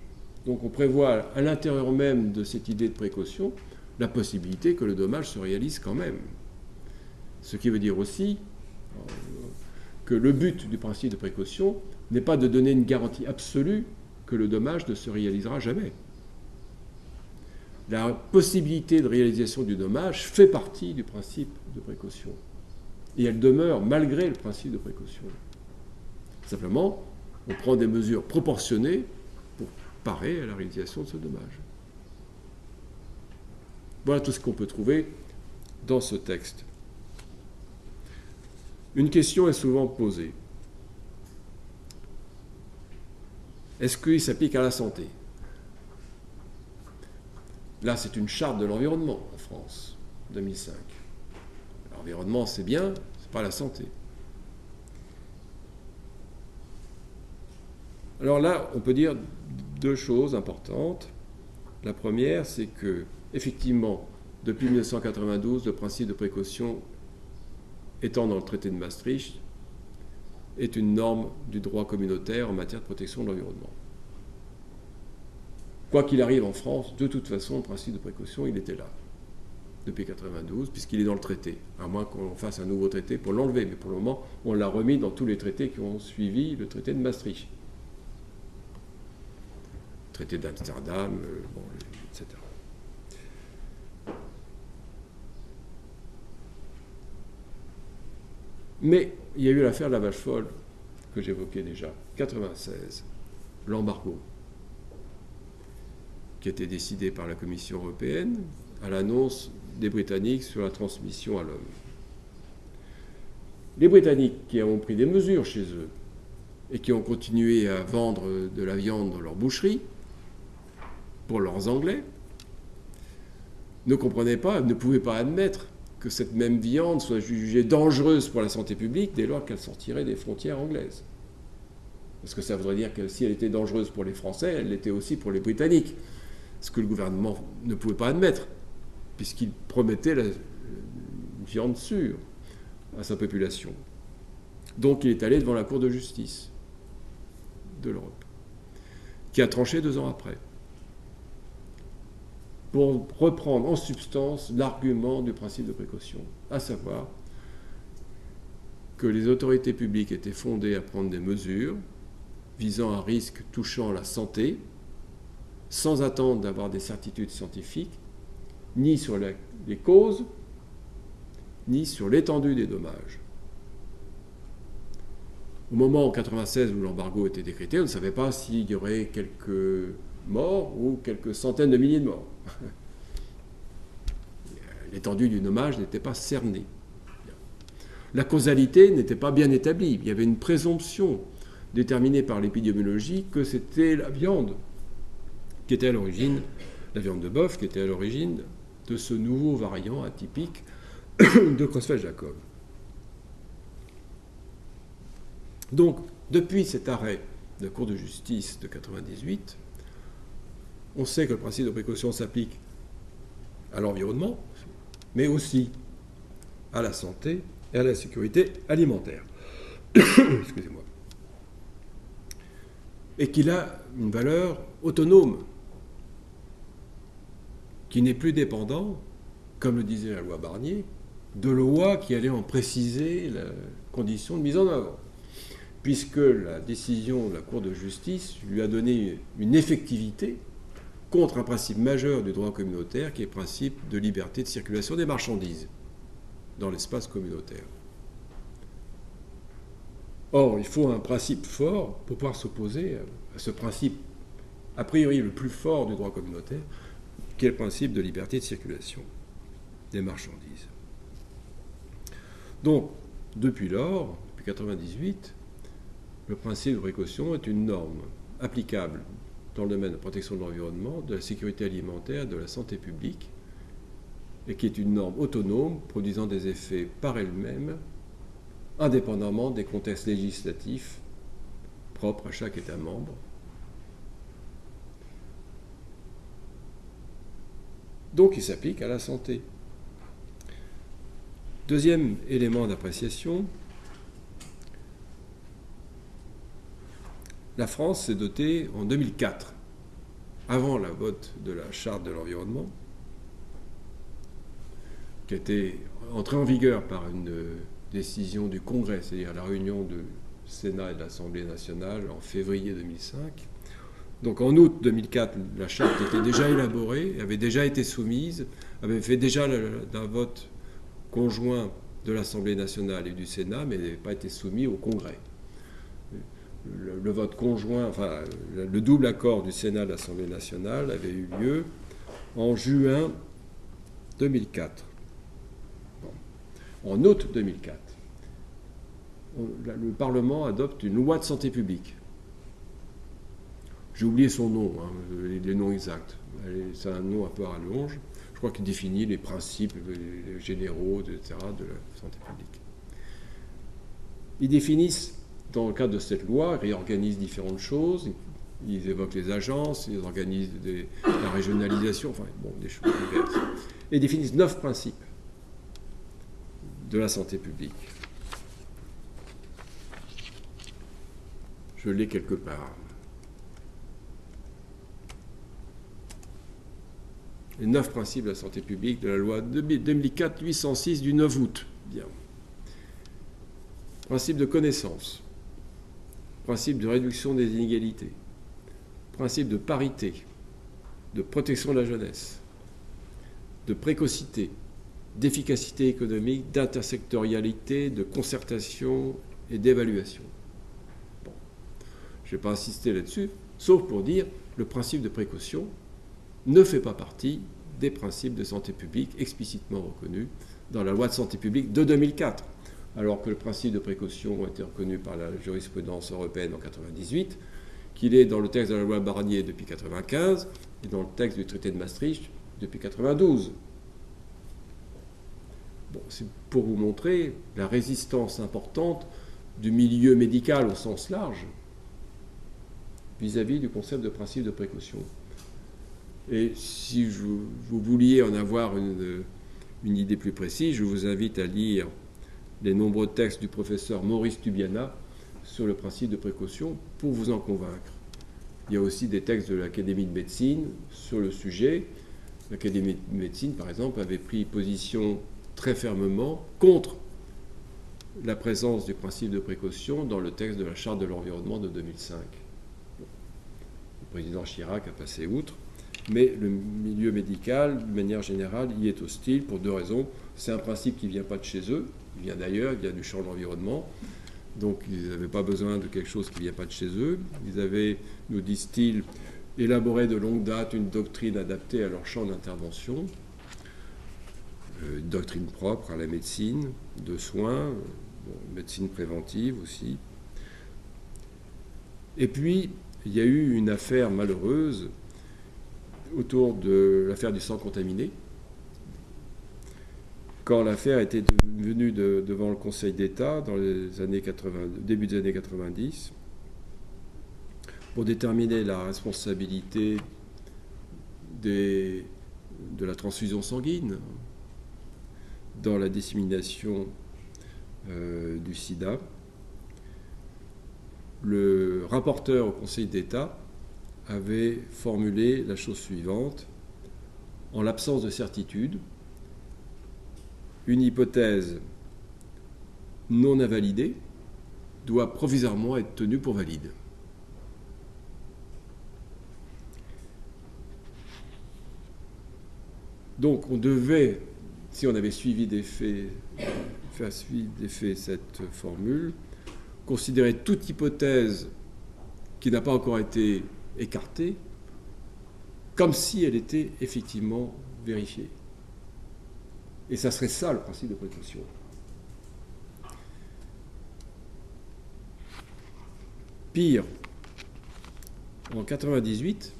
Donc on prévoit à l'intérieur même de cette idée de précaution la possibilité que le dommage se réalise quand même. Ce qui veut dire aussi que le but du principe de précaution n'est pas de donner une garantie absolue que le dommage ne se réalisera jamais. La possibilité de réalisation du dommage fait partie du principe de précaution. Et elle demeure malgré le principe de précaution. Simplement, on prend des mesures proportionnées pour parer à la réalisation de ce dommage. Voilà tout ce qu'on peut trouver dans ce texte. Une question est souvent posée. Est-ce qu'il s'applique à la santé ? Là, c'est une charte de l'environnement en France, 2005. L'environnement, c'est bien, c'est pas la santé. Alors là, on peut dire deux choses importantes. La première, c'est que, effectivement, depuis 1992, le principe de précaution étant dans le traité de Maastricht, est une norme du droit communautaire en matière de protection de l'environnement. Quoi qu'il arrive en France, de toute façon, le principe de précaution, il était là, depuis 1992, puisqu'il est dans le traité, à moins qu'on fasse un nouveau traité pour l'enlever. Mais pour le moment, on l'a remis dans tous les traités qui ont suivi le traité de Maastricht. Traité d'Amsterdam, etc. Mais il y a eu l'affaire de la vache folle que j'évoquais déjà, 1996, l'embargo, qui a été décidé par la Commission européenne à l'annonce des Britanniques sur la transmission à l'homme. Les Britanniques qui ont pris des mesures chez eux et qui ont continué à vendre de la viande dans leurs boucheries, pour leurs Anglais, ne comprenaient pas, ne pouvaient pas admettre que cette même viande soit jugée dangereuse pour la santé publique dès lors qu'elle sortirait des frontières anglaises. Parce que ça voudrait dire que si elle était dangereuse pour les Français, elle l'était aussi pour les Britanniques. Ce que le gouvernement ne pouvait pas admettre, puisqu'il promettait une viande sûre à sa population. Donc il est allé devant la Cour de justice de l'Europe, qui a tranché 2 ans après, pour reprendre en substance l'argument du principe de précaution, à savoir que les autorités publiques étaient fondées à prendre des mesures visant un risque touchant la santé, sans attendre d'avoir des certitudes scientifiques, ni sur les causes, ni sur l'étendue des dommages. Au moment en 1996 où l'embargo était décrété, on ne savait pas s'il y aurait quelques morts ou quelques centaines de milliers de morts. L'étendue du dommage n'était pas cernée. La causalité n'était pas bien établie. Il y avait une présomption déterminée par l'épidémiologie que c'était la viande qui était à l'origine, la viande de bœuf qui était à l'origine de ce nouveau variant atypique de Creutzfeldt-Jakob. Donc, depuis cet arrêt de la Cour de justice de 1998, on sait que le principe de précaution s'applique à l'environnement, mais aussi à la santé et à la sécurité alimentaire. Excusez-moi. Et qu'il a une valeur autonome, qui n'est plus dépendant, comme le disait la loi Barnier, de lois qui allaient en préciser la condition de mise en œuvre, puisque la décision de la Cour de justice lui a donné une effectivité contre un principe majeur du droit communautaire, qui est le principe de liberté de circulation des marchandises dans l'espace communautaire. Or, il faut un principe fort pour pouvoir s'opposer à ce principe, a priori le plus fort du droit communautaire, qui est le principe de liberté de circulation des marchandises. Donc, depuis lors, depuis 1998, le principe de précaution est une norme applicable dans le domaine de la protection de l'environnement, de la sécurité alimentaire, de la santé publique, et qui est une norme autonome, produisant des effets par elle-même, indépendamment des contextes législatifs propres à chaque État membre. Donc il s'applique à la santé. Deuxième élément d'appréciation, la France s'est dotée en 2004, avant la vote de la Charte de l'environnement, qui a été entrée en vigueur par une décision du Congrès, c'est-à-dire la réunion du Sénat et de l'Assemblée nationale en février 2005. Donc en août 2004, la Charte était déjà élaborée, avait déjà été soumise, avait fait déjà un vote conjoint de l'Assemblée nationale et du Sénat, mais n'avait pas été soumis au Congrès. Le vote conjoint, enfin le double accord du Sénat et de l'Assemblée nationale avait eu lieu en juin 2004. Bon. En août 2004, le Parlement adopte une loi de santé publique. J'ai oublié son nom, les noms exacts. C'est un nom un peu à rallonge. Je crois qu'il définit les principes généraux, etc., de la santé publique. Ils définissent, dans le cadre de cette loi, ils réorganisent différentes choses. Ils évoquent les agences, ils organisent la régionalisation, enfin, bon, des choses diverses. Et définissent 9 principes de la santé publique. Je l'ai quelque part. Les 9 principes de la santé publique de la loi 2004-806 du 9 août. Bien. Principe de connaissance. Principe de réduction des inégalités. Principe de parité. De protection de la jeunesse. De précocité. D'efficacité économique, d'intersectorialité, de concertation et d'évaluation. Bon. Je ne vais pas insister là-dessus, sauf pour dire le principe de précaution ne fait pas partie des principes de santé publique explicitement reconnus dans la loi de santé publique de 2004. alors que le principe de précaution a été reconnu par la jurisprudence européenne en 1998, qu'il est dans le texte de la loi Barnier depuis 1995 et dans le texte du traité de Maastricht depuis 1992. Bon, c'est pour vous montrer la résistance importante du milieu médical au sens large vis-à-vis du concept de principe de précaution. Et si vous vouliez en avoir une idée plus précise, je vous invite à lire les nombreux textes du professeur Maurice Tubiana sur le principe de précaution pour vous en convaincre. Il y a aussi des textes de l'Académie de médecine sur le sujet. L'Académie de médecine, par exemple, avait pris position très fermement contre la présence du principe de précaution dans le texte de la Charte de l'environnement de 2005. Bon. Le président Chirac a passé outre, mais le milieu médical, de manière générale, y est hostile pour deux raisons. C'est un principe qui ne vient pas de chez eux, il vient d'ailleurs, il vient du champ de l'environnement. Donc ils n'avaient pas besoin de quelque chose qui ne vient pas de chez eux. Ils avaient, nous disent-ils, élaboré de longue date une doctrine adaptée à leur champ d'intervention, une doctrine propre à la médecine de soins, médecine préventive aussi. Et puis, il y a eu une affaire malheureuse autour de l'affaire du sang contaminé, quand l'affaire était venue devant le Conseil d'État dans les années 80, début des années 90, pour déterminer la responsabilité de la transfusion sanguine dans la dissémination du sida. Le rapporteur au Conseil d'État avait formulé la chose suivante: en l'absence de certitude, une hypothèse non invalidée doit provisoirement être tenue pour valide. Donc on devait, si on avait suivi d'effet cette formule, considérer toute hypothèse qui n'a pas encore été écartée comme si elle était effectivement vérifiée. Et ça serait ça le principe de précaution. Pire, en 1998,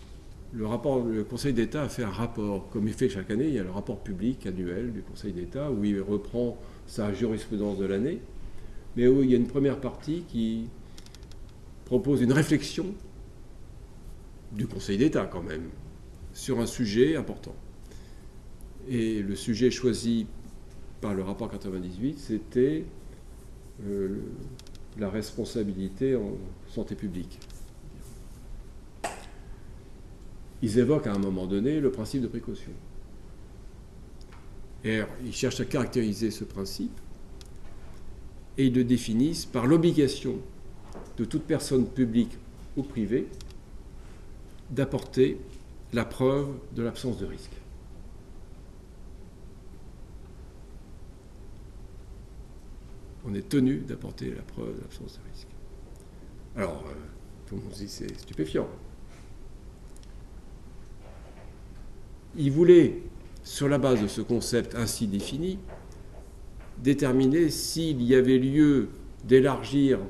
le Conseil d'État a fait un rapport, comme il fait chaque année. Il y a le rapport public annuel du Conseil d'État où il reprend sa jurisprudence de l'année, mais où il y a une première partie qui propose une réflexion du Conseil d'État quand même sur un sujet important. Et le sujet choisi par le rapport 98, c'était la responsabilité en santé publique. Ils évoquent à un moment donné le principe de précaution. Et alors, ils cherchent à caractériser ce principe et ils le définissent par l'obligation de toute personne publique ou privée d'apporter la preuve de l'absence de risque. On est tenu d'apporter la preuve de l'absence de risque. Alors, tout le monde dit c'est stupéfiant. Il voulait, sur la base de ce concept ainsi défini, déterminer s'il y avait lieu d'élargir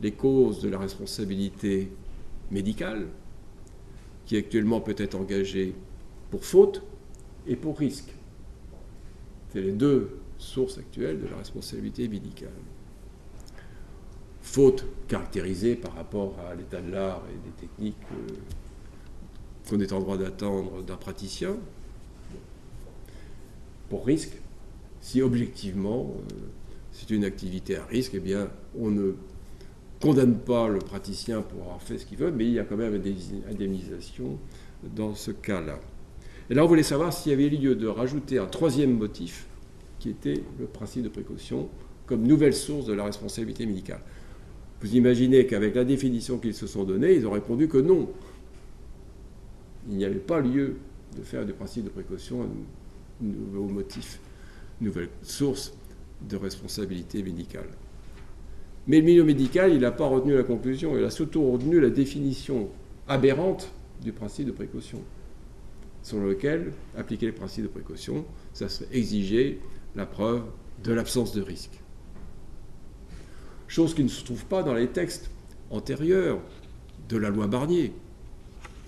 les causes de la responsabilité médicale, qui actuellement peut être engagée pour faute et pour risque. C'est les deux sources actuelles de la responsabilité médicale. Faute caractérisée par rapport à l'état de l'art et des techniques qu'on est en droit d'attendre d'un praticien. Pour risque, si objectivement c'est une activité à risque, eh bien on ne condamne pas le praticien pour avoir fait ce qu'il veut, mais il y a quand même des indemnisations dans ce cas-là. Et là on voulait savoir s'il y avait lieu de rajouter un troisième motif qui était le principe de précaution comme nouvelle source de la responsabilité médicale. Vous imaginez qu'avec la définition qu'ils se sont donnée, ils ont répondu que non. Il n'y avait pas lieu de faire du principe de précaution un nouveau motif, nouvelle source de responsabilité médicale. Mais le milieu médical, il n'a pas retenu la conclusion, il a surtout retenu la définition aberrante du principe de précaution, selon lequel appliquer les principes de précaution, ça serait exiger la preuve de l'absence de risque. chose qui ne se trouve pas dans les textes antérieurs de la loi Barnier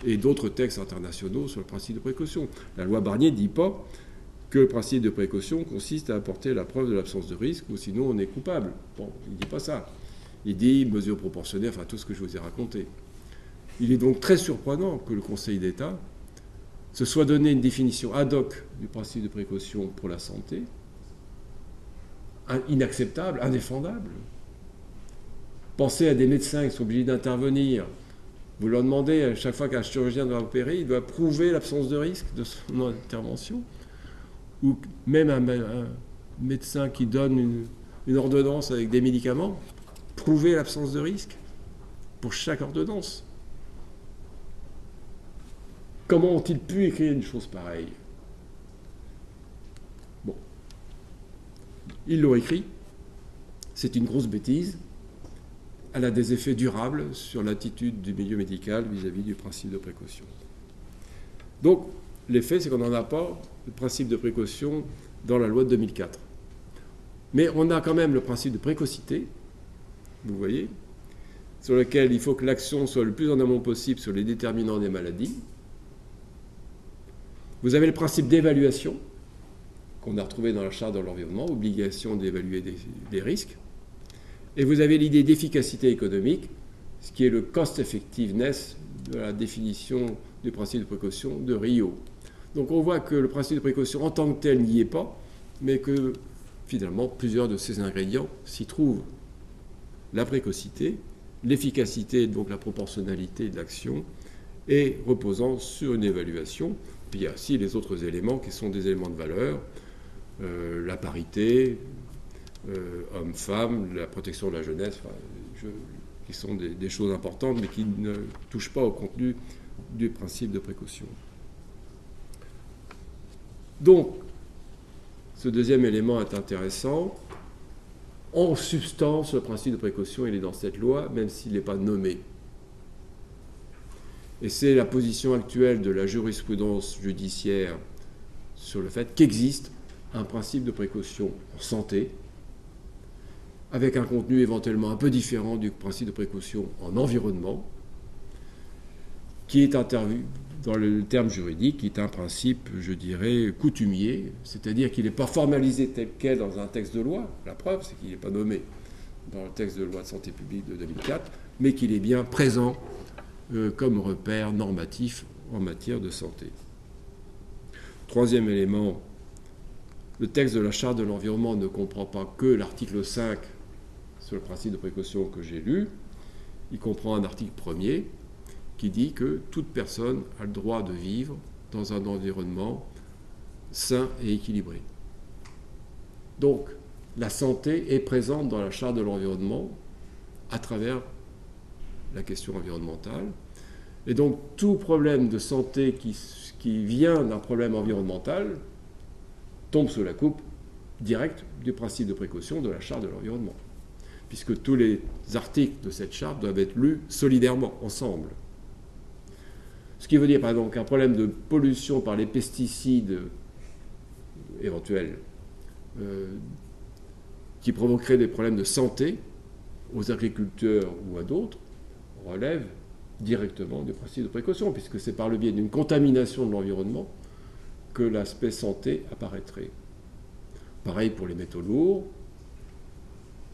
et d'autres textes internationaux sur le principe de précaution. La loi Barnier ne dit pas que le principe de précaution consiste à apporter la preuve de l'absence de risque, ou sinon on est coupable. Bon, il ne dit pas ça. Il dit mesure proportionnelle, enfin tout ce que je vous ai raconté. Il est donc très surprenant que le Conseil d'État se soit donné une définition ad hoc du principe de précaution pour la santé, inacceptable, indéfendable. Pensez à des médecins qui sont obligés d'intervenir. Vous leur demandez, à chaque fois qu'un chirurgien doit opérer, il doit prouver l'absence de risque de son intervention. Ou même un médecin qui donne une ordonnance avec des médicaments, prouver l'absence de risque pour chaque ordonnance. Comment ont-ils pu écrire une chose pareille? Bon. Ils l'ont écrit. C'est une grosse bêtise. Elle a des effets durables sur l'attitude du milieu médical vis-à-vis du principe de précaution. Donc, l'effet, c'est qu'on n'en a pas le principe de précaution dans la loi de 2004. Mais on a quand même le principe de précocité, vous voyez, sur lequel il faut que l'action soit le plus en amont possible sur les déterminants des maladies. Vous avez le principe d'évaluation, qu'on a retrouvé dans la charte de l'environnement, obligation d'évaluer des risques. Et vous avez l'idée d'efficacité économique, ce qui est le cost effectiveness de la définition du principe de précaution de Rio. Donc on voit que le principe de précaution en tant que tel n'y est pas, mais que finalement plusieurs de ces ingrédients s'y trouvent. La précocité, l'efficacité, donc la proportionnalité de l'action, et reposant sur une évaluation. Puis il y a aussi les autres éléments qui sont des éléments de valeur, la parité, hommes-femmes, la protection de la jeunesse, qui sont des choses importantes, mais qui ne touchent pas au contenu du principe de précaution. Donc, ce deuxième élément est intéressant. En substance, le principe de précaution, il est dans cette loi, même s'il n'est pas nommé. Et c'est la position actuelle de la jurisprudence judiciaire sur le fait qu'existe un principe de précaution en santé, avec un contenu éventuellement un peu différent du principe de précaution en environnement, qui est intervenu dans le terme juridique, qui est un principe, je dirais, coutumier, c'est-à-dire qu'il n'est pas formalisé tel quel dans un texte de loi. La preuve, c'est qu'il n'est pas nommé dans le texte de loi de santé publique de 2004, mais qu'il est bien présent comme repère normatif en matière de santé. Troisième élément, le texte de la Charte de l'environnement ne comprend pas que l'article 5 sur le principe de précaution que j'ai lu, il comprend un article premier qui dit que toute personne a le droit de vivre dans un environnement sain et équilibré. Donc, la santé est présente dans la Charte de l'environnement à travers la question environnementale. Et donc, tout problème de santé qui vient d'un problème environnemental tombe sous la coupe directe du principe de précaution de la Charte de l'environnement, puisque tous les articles de cette charte doivent être lus solidairement, ensemble. Ce qui veut dire, par exemple, qu'un problème de pollution par les pesticides éventuels qui provoquerait des problèmes de santé aux agriculteurs ou à d'autres relève directement du principe de précaution, puisque c'est par le biais d'une contamination de l'environnement que l'aspect santé apparaîtrait. Pareil pour les métaux lourds.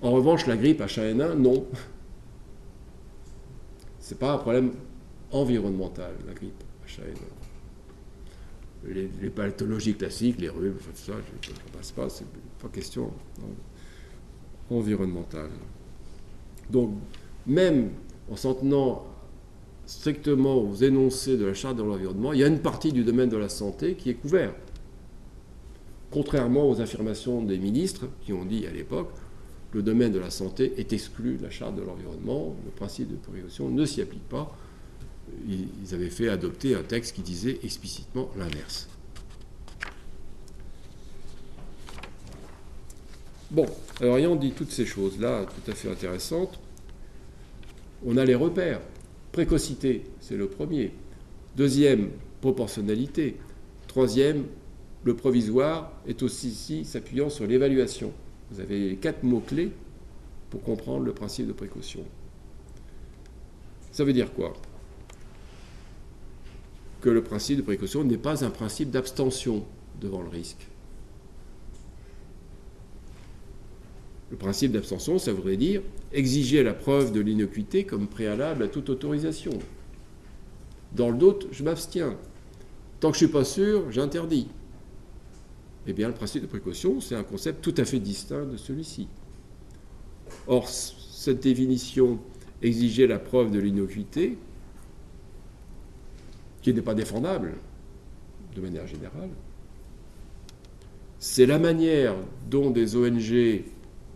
En revanche, la grippe H1N1, non. Ce n'est pas un problème environnemental, la grippe H1N1. Les pathologies classiques, les rhumes, tout ça, je ne passe pas, c'est pas question environnementale. Donc, même en s'en tenant strictement aux énoncés de la Charte de l'environnement, il y a une partie du domaine de la santé qui est couvert. Contrairement aux affirmations des ministres qui ont dit à l'époque, le domaine de la santé est exclu de la Charte de l'environnement, le principe de précaution ne s'y applique pas. Ils avaient fait adopter un texte qui disait explicitement l'inverse. Bon, alors ayant dit toutes ces choses-là, tout à fait intéressantes, on a les repères. Précocité, c'est le premier. Deuxième, proportionnalité. Troisième, le provisoire est aussi ici s'appuyant sur l'évaluation. Vous avez les 4 mots-clés pour comprendre le principe de précaution. Ça veut dire quoi? Que le principe de précaution n'est pas un principe d'abstention devant le risque. Le principe d'abstention, ça voudrait dire exiger la preuve de l'innocuité comme préalable à toute autorisation. Dans le doute, je m'abstiens. Tant que je ne suis pas sûr, j'interdis. Eh bien, le principe de précaution, c'est un concept tout à fait distinct de celui-ci. Or, cette définition, exiger la preuve de l'innocuité, qui n'est pas défendable, de manière générale, c'est la manière dont des ONG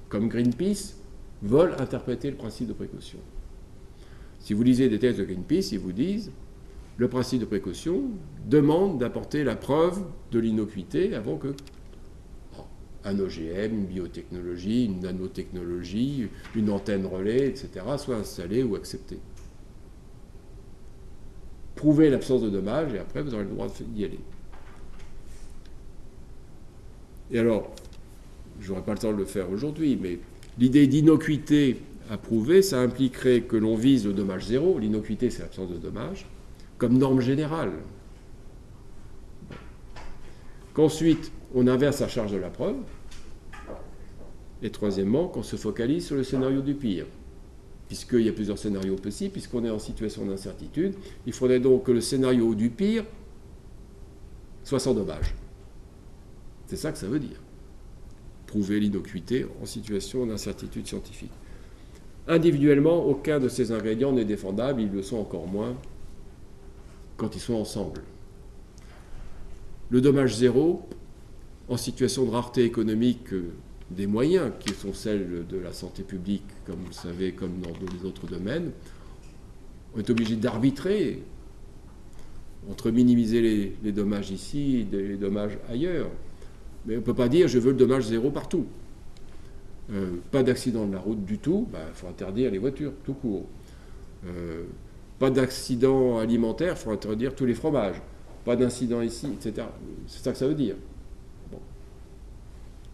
comme Greenpeace veulent interpréter le principe de précaution. Si vous lisez des textes de Greenpeace, ils vous disent le principe de précaution demande d'apporter la preuve de l'innocuité avant que un OGM, une biotechnologie, une nanotechnologie, une antenne relais, etc., soit installée ou acceptée. Prouvez l'absence de dommages et après vous aurez le droit d'y aller. Et alors, je n'aurai pas le temps de le faire aujourd'hui, mais l'idée d'innocuité à prouver, ça impliquerait que l'on vise le dommage zéro, l'innocuité c'est l'absence de dommage, comme norme générale. Qu'ensuite, on inverse la charge de la preuve, et troisièmement, qu'on se focalise sur le scénario du pire. Puisqu'il y a plusieurs scénarios possibles, puisqu'on est en situation d'incertitude, il faudrait donc que le scénario du pire soit sans dommage. C'est ça que ça veut dire. Prouver l'innocuité en situation d'incertitude scientifique. Individuellement, aucun de ces ingrédients n'est défendable, ils le sont encore moins quand ils sont ensemble. Le dommage zéro, en situation de rareté économique des moyens, qui sont celles de la santé publique, comme vous le savez, comme dans les autres domaines, on est obligé d'arbitrer entre minimiser les dommages ici et les dommages ailleurs. Mais on ne peut pas dire je veux le dommage zéro partout. Pas d'accident de la route du tout, il faut interdire les voitures, tout court. Pas d'accident alimentaire, il faut interdire tous les fromages. Pas d'incident ici, etc. C'est ça que ça veut dire. Bon.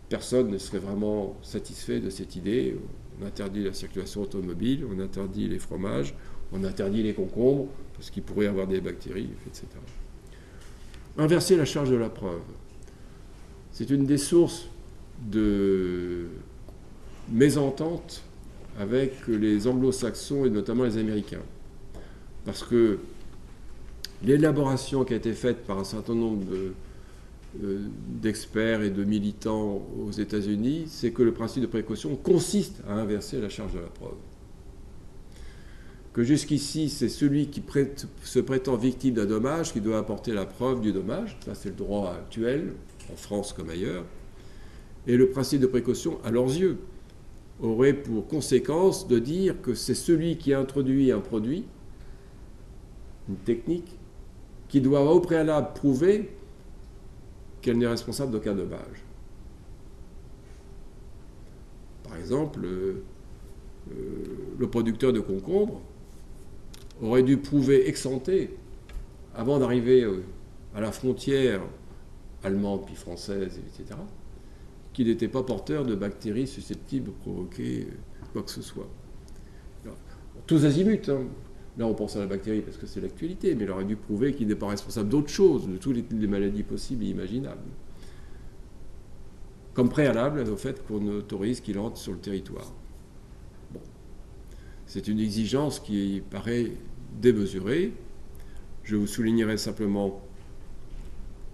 Personne ne serait vraiment satisfait de cette idée. On interdit la circulation automobile, on interdit les fromages, on interdit les concombres, parce qu'il pourrait y avoir des bactéries, etc. Inverser la charge de la preuve. C'est une des sources de mésentente avec les anglo-saxons et notamment les Américains. Parce que l'élaboration qui a été faite par un certain nombre d'experts et de militants aux États-Unis, c'est que le principe de précaution consiste à inverser la charge de la preuve. Que jusqu'ici, c'est celui qui se prétend victime d'un dommage qui doit apporter la preuve du dommage. Ça, c'est le droit actuel, en France comme ailleurs. Et le principe de précaution, à leurs yeux, aurait pour conséquence de dire que c'est celui qui a introduit un produit, une technique, qui doit au préalable prouver qu'elle n'est responsable d'aucun dommage. Par exemple, le producteur de concombres aurait dû prouver ex ante, avant d'arriver à la frontière allemande puis française, etc., qu'il n'était pas porteur de bactéries susceptibles de provoquer quoi que ce soit. Alors, tous azimuts, hein. Là, on pense à la bactérie parce que c'est l'actualité, mais il aurait dû prouver qu'il n'est pas responsable d'autre chose, de toutes les maladies possibles et imaginables. Comme préalable au fait qu'on autorise qu'il entre sur le territoire. Bon. C'est une exigence qui paraît démesurée. Je vous soulignerai simplement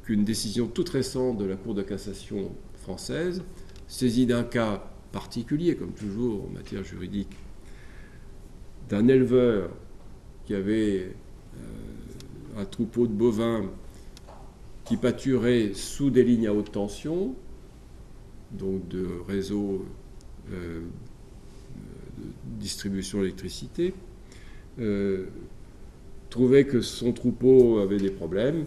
qu'une décision toute récente de la Cour de cassation française, saisie d'un cas particulier, comme toujours en matière juridique, d'un éleveur qui avait un troupeau de bovins qui pâturait sous des lignes à haute tension, donc de réseau de distribution d'électricité, trouvait que son troupeau avait des problèmes,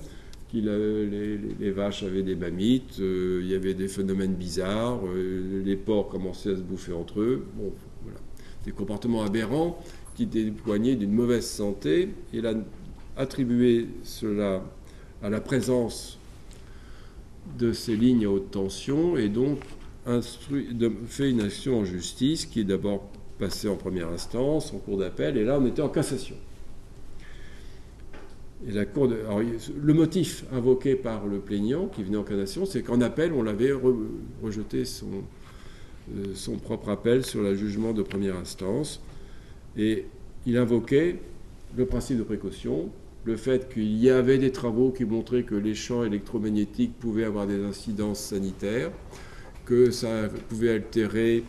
les vaches avaient des mammites, il y avait des phénomènes bizarres, les porcs commençaient à se bouffer entre eux, bon, voilà. Des comportements aberrants qui témoignaient d'une mauvaise santé. Il a attribué cela à la présence de ces lignes à haute tension et donc fait une action en justice qui est d'abord passée en première instance, en cour d'appel, et là on était en cassation. Et alors, le motif invoqué par le plaignant qui venait en cassation, c'est qu'en appel, on l'avait rejeté son propre appel sur le jugement de première instance. Et il invoquait le principe de précaution, le fait qu'il y avait des travaux qui montraient que les champs électromagnétiques pouvaient avoir des incidences sanitaires, que ça pouvait altérer,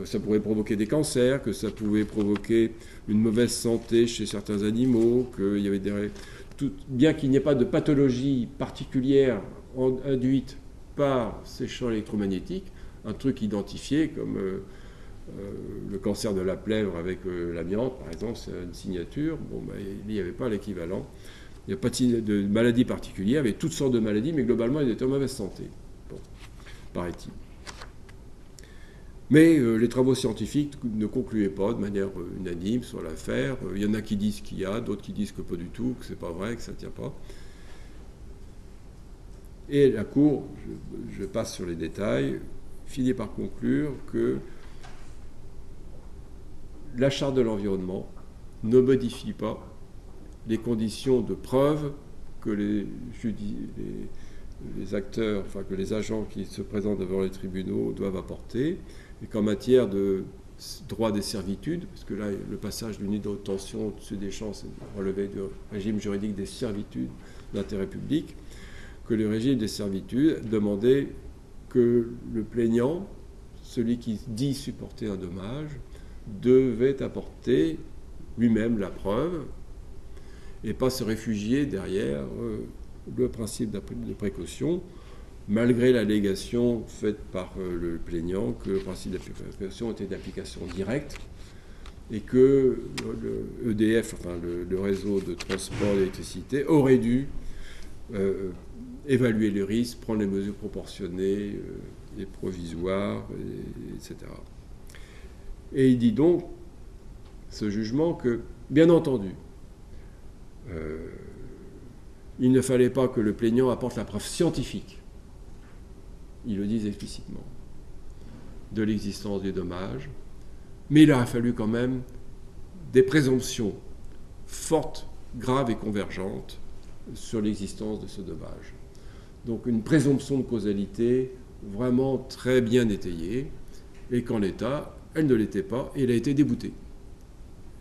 ça pourrait provoquer des cancers, que ça pouvait provoquer une mauvaise santé chez certains animaux, qu'il y avait bien qu'il n'y ait pas de pathologie particulière induite par ces champs électromagnétiques, un truc identifié comme le cancer de la plèvre avec l'amiante, par exemple, c'est une signature. Bon, il n'y avait pas l'équivalent. Il n'y a pas de maladie particulière, il y avait toutes sortes de maladies, mais globalement, ils étaient en mauvaise santé, bon, paraît-il. Mais les travaux scientifiques ne concluaient pas de manière unanime sur l'affaire. Il y en a qui disent qu'il y a, d'autres qui disent que pas du tout, que c'est pas vrai, que ça ne tient pas. Et la Cour, je passe sur les détails, finit par conclure que la Charte de l'environnement ne modifie pas les conditions de preuve que les acteurs, enfin que les agents qui se présentent devant les tribunaux doivent apporter, et qu'en matière de droit des servitudes, parce que là, le passage du niveau de tension au-dessus des champs, c'est relevé du régime juridique des servitudes d'intérêt public, que le régime des servitudes demandait que le plaignant, celui qui dit supporter un dommage, devait apporter lui-même la preuve et pas se réfugier derrière le principe de précaution, malgré l'allégation faite par le plaignant que le principe de précaution était d'application directe et que le EDF, enfin le réseau de transport d'électricité, aurait dû évaluer les risques, prendre les mesures proportionnées et provisoires, etc. Et il dit donc, ce jugement, que, bien entendu, il ne fallait pas que le plaignant apporte la preuve scientifique, ils le disent explicitement, de l'existence des dommages, mais il a fallu quand même des présomptions fortes, graves et convergentes sur l'existence de ce dommage. Donc une présomption de causalité vraiment très bien étayée, et qu'en l'état, elle ne l'était pas, et elle a été déboutée.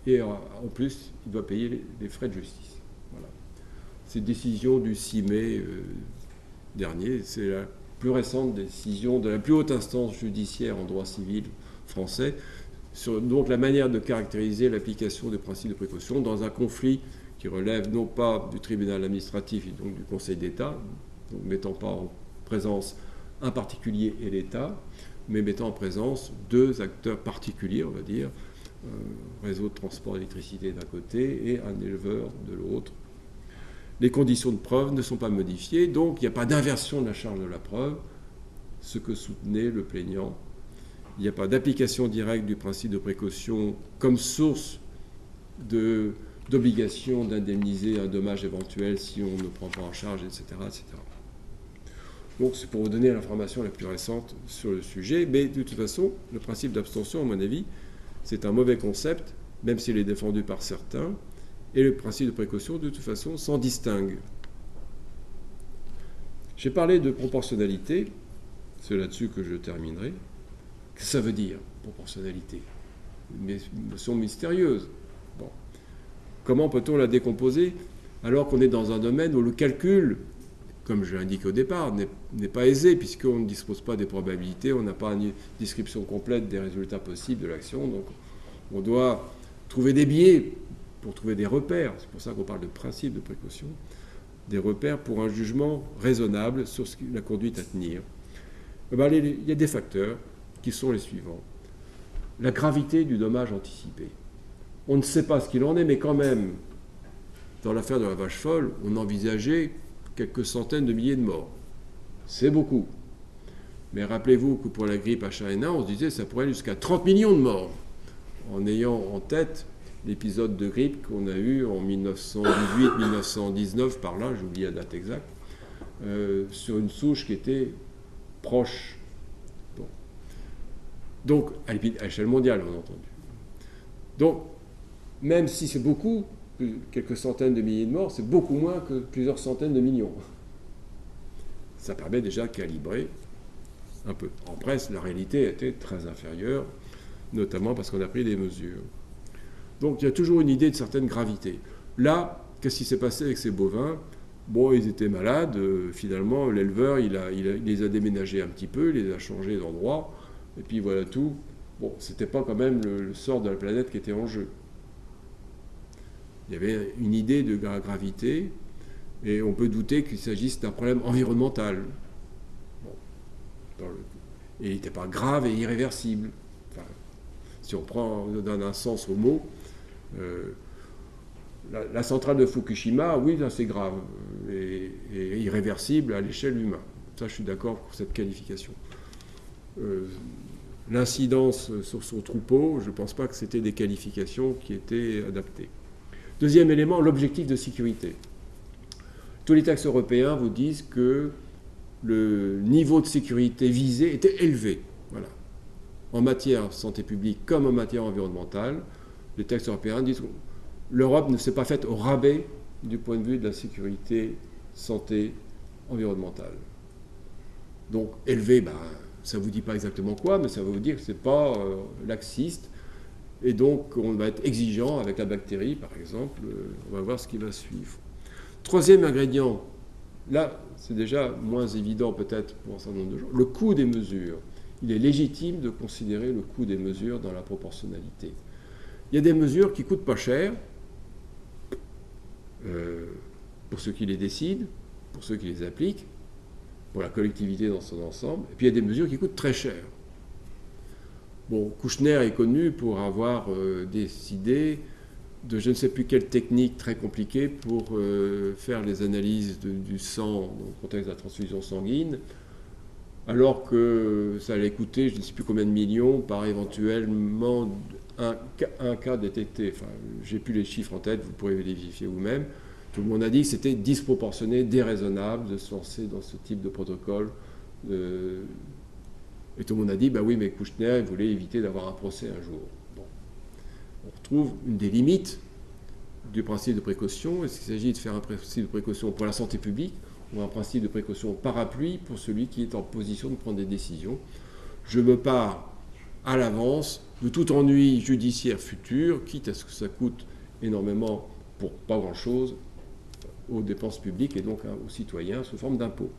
Et en plus, il doit payer les frais de justice. Voilà. Cette décision du 6 mai dernier, c'est la plus récente décision de la plus haute instance judiciaire en droit civil français, sur donc la manière de caractériser l'application des principes de précaution dans un conflit qui relève non pas du tribunal administratif et donc du Conseil d'État, donc mettant pas en présence un particulier et l'État, mais mettant en présence deux acteurs particuliers, on va dire, réseau de transport d'électricité d'un côté et un éleveur de l'autre. Les conditions de preuve ne sont pas modifiées, donc il n'y a pas d'inversion de la charge de la preuve, ce que soutenait le plaignant. Il n'y a pas d'application directe du principe de précaution comme source d'obligation d'indemniser un dommage éventuel si on ne prend pas en charge, etc. etc. Donc c'est pour vous donner l'information la plus récente sur le sujet, mais de toute façon, le principe d'abstention, à mon avis, c'est un mauvais concept, même s'il est défendu par certains, et le principe de précaution, de toute façon, s'en distingue. J'ai parlé de proportionnalité, c'est là-dessus que je terminerai. Qu'est-ce que ça veut dire, proportionnalité? Une notion mystérieuse. Bon. Comment peut-on la décomposer alors qu'on est dans un domaine où le calcul, comme je l'indique au départ, n'est pas aisé, puisqu'on ne dispose pas des probabilités, on n'a pas une description complète des résultats possibles de l'action, donc on doit trouver des biais pour trouver des repères, c'est pour ça qu'on parle de principe de précaution, des repères pour un jugement raisonnable sur la conduite à tenir. Il y a des facteurs qui sont les suivants. La gravité du dommage anticipé. On ne sait pas ce qu'il en est, mais quand même, dans l'affaire de la vache folle, on envisageait quelques centaines de milliers de morts. C'est beaucoup. Mais rappelez-vous que pour la grippe H1N1, on se disait que ça pourrait aller jusqu'à 30 millions de morts, en ayant en tête l'épisode de grippe qu'on a eu en 1918-1919, par là, j'oublie la date exacte, sur une souche qui était proche. Bon. Donc, à l'échelle mondiale, bien entendu. Donc, même si c'est beaucoup, quelques centaines de milliers de morts, c'est beaucoup moins que plusieurs centaines de millions. Ça permet déjà de calibrer un peu. En presse, la réalité était très inférieure, notamment parce qu'on a pris des mesures. Donc il y a toujours une idée de certaine gravité. Là, qu'est-ce qui s'est passé avec ces bovins? Bon, ils étaient malades, finalement, l'éleveur, il les a déménagés un petit peu, il les a changés d'endroit, et puis voilà tout. Bon, c'était pas quand même le sort de la planète qui était en jeu. Il y avait une idée de gravité, et on peut douter qu'il s'agisse d'un problème environnemental. Bon, et il n'était pas grave et irréversible. Enfin, si on donne un sens au mot, la centrale de Fukushima, oui, là c'est grave et irréversible à l'échelle humaine. Ça, je suis d'accord pour cette qualification. L'incidence sur son troupeau, je ne pense pas que c'était des qualifications qui étaient adaptées. Deuxième élément, l'objectif de sécurité. Tous les textes européens vous disent que le niveau de sécurité visé était élevé. Voilà. En matière de santé publique comme en matière environnementale, les textes européens disent que l'Europe ne s'est pas faite au rabais du point de vue de la sécurité, santé, environnementale. Donc élevé, ça ne vous dit pas exactement quoi, mais ça va vous dire que ce n'est pas laxiste. Et donc on va être exigeant avec la bactérie, par exemple. On va voir ce qui va suivre. Troisième ingrédient, là c'est déjà moins évident peut-être pour un certain nombre de gens, le coût des mesures. Il est légitime de considérer le coût des mesures dans la proportionnalité. Il y a des mesures qui ne coûtent pas cher, pour ceux qui les décident, pour ceux qui les appliquent, pour la collectivité dans son ensemble, et puis il y a des mesures qui coûtent très cher. Bon, Kouchner est connu pour avoir décidé de je ne sais plus quelle technique très compliquée pour faire les analyses du sang dans le contexte de la transfusion sanguine, alors que ça allait coûter je ne sais plus combien de millions par éventuellement un cas détecté. Enfin, j'ai plus les chiffres en tête, vous pourrez les vérifier vous-même. Tout le monde a dit que c'était disproportionné, déraisonnable de se lancer dans ce type de protocole. Et tout le monde a dit, oui, mais Kouchner il voulait éviter d'avoir un procès un jour. Bon. On retrouve une des limites du principe de précaution. Est-ce qu'il s'agit de faire un principe de précaution pour la santé publique ou un principe de précaution parapluie pour celui qui est en position de prendre des décisions? Je me pars à l'avance de tout ennui judiciaire futur, quitte à ce que ça coûte énormément pour pas grand-chose aux dépenses publiques et donc aux citoyens sous forme d'impôts.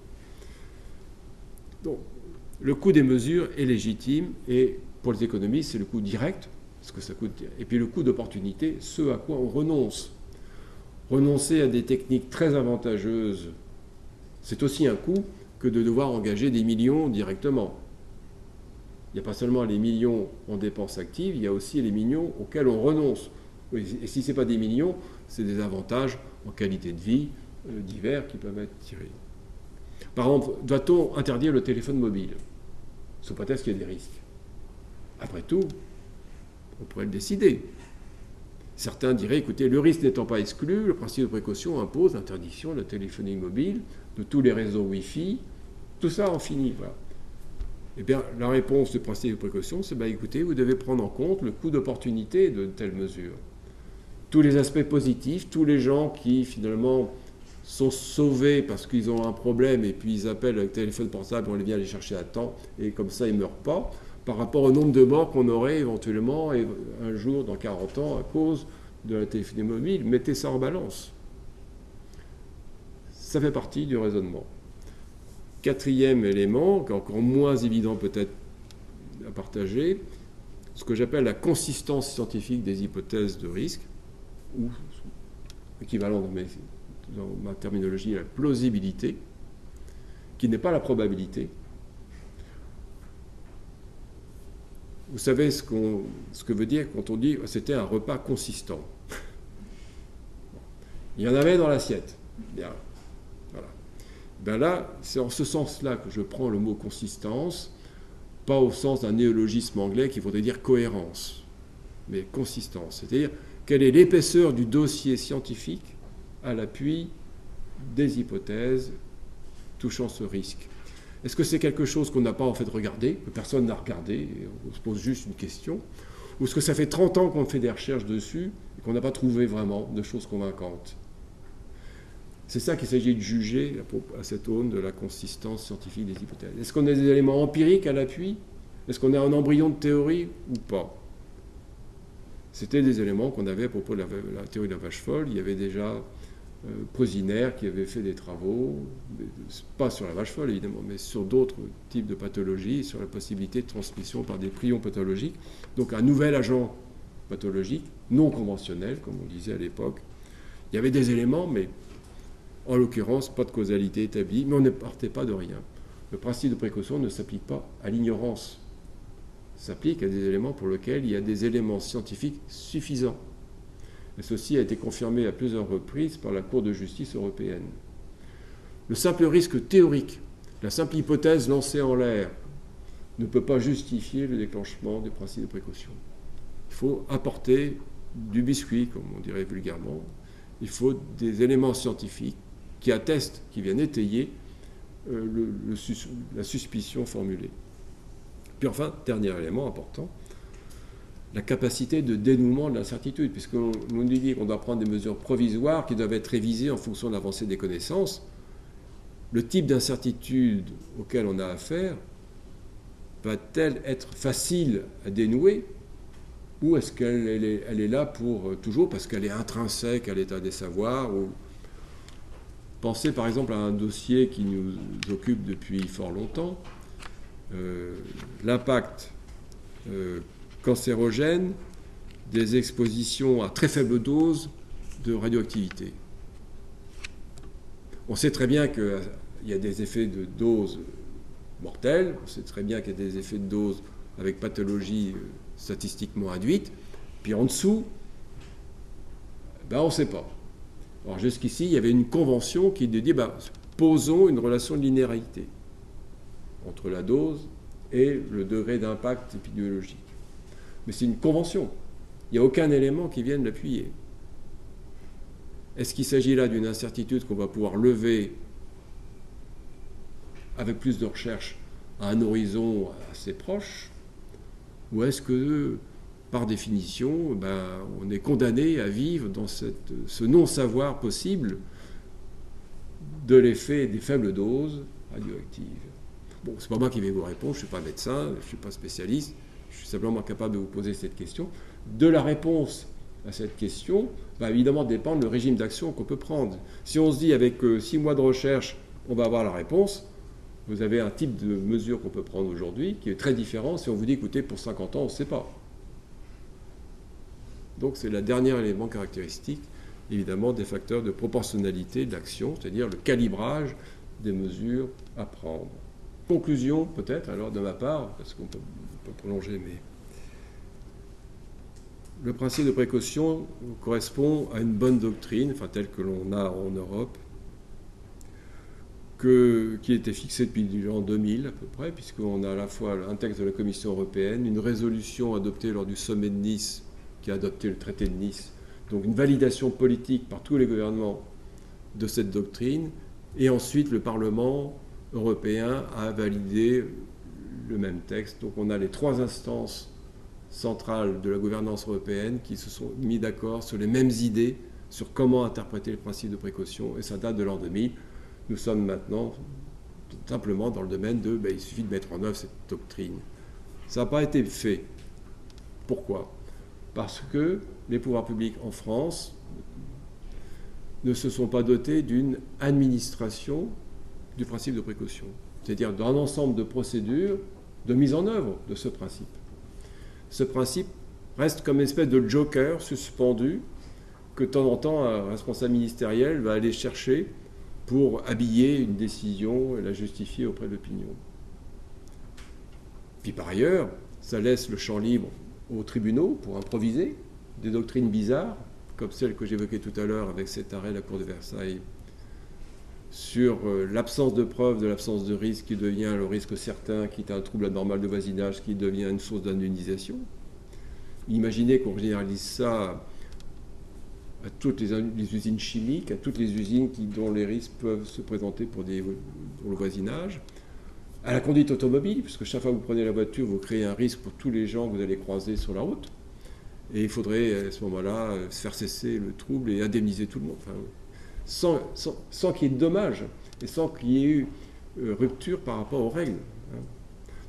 Donc, le coût des mesures est légitime et pour les économistes, c'est le coût direct, ce que ça coûte. Et puis le coût d'opportunité, ce à quoi on renonce. Renoncer à des techniques très avantageuses, c'est aussi un coût que de devoir engager des millions directement. Il n'y a pas seulement les millions en dépenses actives, il y a aussi les millions auxquels on renonce. Et si ce n'est pas des millions, c'est des avantages en qualité de vie divers qui peuvent être tirés. Par exemple, doit-on interdire le téléphone mobile sous prétexte qu'il y a des risques? Après tout, on pourrait le décider. Certains diraient, écoutez, le risque n'étant pas exclu, le principe de précaution impose l'interdiction de la téléphonie mobile, de tous les réseaux Wi-Fi, tout ça en finit. Voilà. Eh bien, la réponse du principe de précaution, c'est, écoutez, vous devez prendre en compte le coût d'opportunité de telles mesures. Tous les aspects positifs, tous les gens qui, finalement, sont sauvés parce qu'ils ont un problème et puis ils appellent avec le téléphone portable, on vient les chercher à temps et comme ça ils ne meurent pas, par rapport au nombre de morts qu'on aurait éventuellement un jour dans 40 ans à cause de la téléphonie mobile. Mettez ça en balance. Ça fait partie du raisonnement. Quatrième élément, qui est encore moins évident peut-être à partager, ce que j'appelle la consistance scientifique des hypothèses de risque, ou équivalent dans ma terminologie, la plausibilité, qui n'est pas la probabilité. Vous savez ce que veut dire quand on dit c'était un repas consistant. Il y en avait dans l'assiette. Bien. Voilà. Là, c'est en ce sens-là que je prends le mot consistance, pas au sens d'un néologisme anglais qui voudrait dire cohérence, mais consistance. C'est-à-dire quelle est l'épaisseur du dossier scientifique à l'appui des hypothèses touchant ce risque. Est-ce que c'est quelque chose qu'on n'a pas en fait regardé, que personne n'a regardé, et on se pose juste une question? Ou est-ce que ça fait 30 ans qu'on fait des recherches dessus et qu'on n'a pas trouvé vraiment de choses convaincantes? C'est ça qu'il s'agit de juger à cette aune de la consistance scientifique des hypothèses. Est-ce qu'on a des éléments empiriques à l'appui? Est-ce qu'on a un embryon de théorie ou pas? C'était des éléments qu'on avait à propos de la théorie de la vache folle. Il y avait déjà Posiner qui avait fait des travaux, pas sur la vache folle évidemment, mais sur d'autres types de pathologies, sur la possibilité de transmission par des prions pathologiques. Donc un nouvel agent pathologique, non conventionnel, comme on disait à l'époque. Il y avait des éléments, mais en l'occurrence, pas de causalité établie, mais on ne partait pas de rien. Le principe de précaution ne s'applique pas à l'ignorance. Il s'applique à des éléments pour lesquels il y a des éléments scientifiques suffisants. Et ceci a été confirmé à plusieurs reprises par la Cour de justice européenne. Le simple risque théorique, la simple hypothèse lancée en l'air, ne peut pas justifier le déclenchement du principe de précaution. Il faut apporter du biscuit, comme on dirait vulgairement. Il faut des éléments scientifiques qui attestent, qui viennent étayer la suspicion formulée. Puis enfin, dernier élément important, la capacité de dénouement de l'incertitude, puisqu'on nous dit qu'on doit prendre des mesures provisoires qui doivent être révisées en fonction de l'avancée des connaissances. Le type d'incertitude auquel on a affaire va-t-elle être facile à dénouer, ou est-ce qu'elle est là pour toujours parce qu'elle est intrinsèque à l'état des savoirs ou... Pensez par exemple à un dossier qui nous occupe depuis fort longtemps, l'impact cancérogène des expositions à très faible dose de radioactivité. On sait très bien qu'il y a des effets de dose mortels, on sait très bien qu'il y a des effets de dose avec pathologie statistiquement induite, puis en dessous, on ne sait pas. Alors jusqu'ici, il y avait une convention qui dit posons une relation de linéarité entre la dose et le degré d'impact épidémiologique. Mais c'est une convention. Il n'y a aucun élément qui vienne l'appuyer. Est-ce qu'il s'agit là d'une incertitude qu'on va pouvoir lever avec plus de recherche à un horizon assez proche? Ou est-ce que, par définition, on est condamné à vivre dans ce non-savoir possible de l'effet des faibles doses radioactives? Bon, c'est pas moi qui vais vous répondre, je ne suis pas médecin, je ne suis pas spécialiste, je suis simplement capable de vous poser cette question. De la réponse à cette question va évidemment dépendre le régime d'action qu'on peut prendre. Si on se dit avec 6 mois de recherche, on va avoir la réponse, vous avez un type de mesure qu'on peut prendre aujourd'hui qui est très différent si on vous dit, écoutez, pour 50 ans, on ne sait pas. Donc c'est le dernier élément caractéristique, évidemment, des facteurs de proportionnalité de l'action, c'est-à-dire le calibrage des mesures à prendre. Conclusion, peut-être, alors, de ma part, parce qu'on peut prolonger, mais... Le principe de précaution correspond à une bonne doctrine, telle que l'on a en Europe, qui a été fixée depuis l'an 2000 à peu près, puisqu'on a à la fois un texte de la Commission européenne, une résolution adoptée lors du sommet de Nice, qui a adopté le traité de Nice, donc une validation politique par tous les gouvernements de cette doctrine, et ensuite le Parlement européen a validé le même texte. Donc on a les 3 instances centrales de la gouvernance européenne qui se sont mis d'accord sur les mêmes idées sur comment interpréter le principe de précaution, et ça date de l'an 2000. Nous sommes maintenant simplement dans le domaine de il suffit de mettre en œuvre cette doctrine. Ça n'a pas été fait. Pourquoi? Parce que les pouvoirs publics en France ne se sont pas dotés d'une administration du principe de précaution, c'est-à-dire d'un ensemble de procédures de mise en œuvre de ce principe. Ce principe reste comme une espèce de joker suspendu que de temps en temps un responsable ministériel va aller chercher pour habiller une décision et la justifier auprès de l'opinion. Puis par ailleurs, ça laisse le champ libre aux tribunaux pour improviser des doctrines bizarres, comme celle que j'évoquais tout à l'heure avec cet arrêt de la Cour de Versailles sur l'absence de preuve de l'absence de risque qui devient le risque certain, qui est un trouble anormal de voisinage, qui devient une source d'indemnisation. Imaginez qu'on généralise ça à toutes les usines chimiques, à toutes les usines dont les risques peuvent se présenter pour le voisinage. à la conduite automobile, puisque chaque fois que vous prenez la voiture, vous créez un risque pour tous les gens que vous allez croiser sur la route. Et il faudrait à ce moment-là faire cesser le trouble et indemniser tout le monde, enfin, sans qu'il y ait de dommages et sans qu'il y ait eu rupture par rapport aux règles.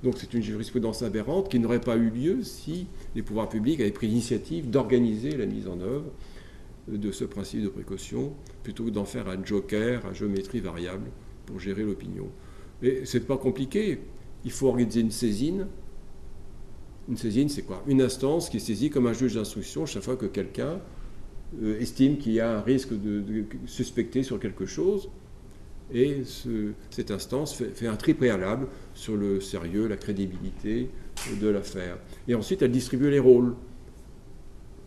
Donc c'est une jurisprudence aberrante qui n'aurait pas eu lieu si les pouvoirs publics avaient pris l'initiative d'organiser la mise en œuvre de ce principe de précaution plutôt que d'en faire un joker à géométrie variable pour gérer l'opinion. Et c'est pas compliqué. Il faut organiser une saisine. Une saisine, c'est quoi? Une instance qui est saisie comme un juge d'instruction chaque fois que quelqu'un estime qu'il y a un risque de suspecter sur quelque chose. Et cette instance fait un tri préalable sur le sérieux, la crédibilité de l'affaire. Et ensuite, elle distribue les rôles.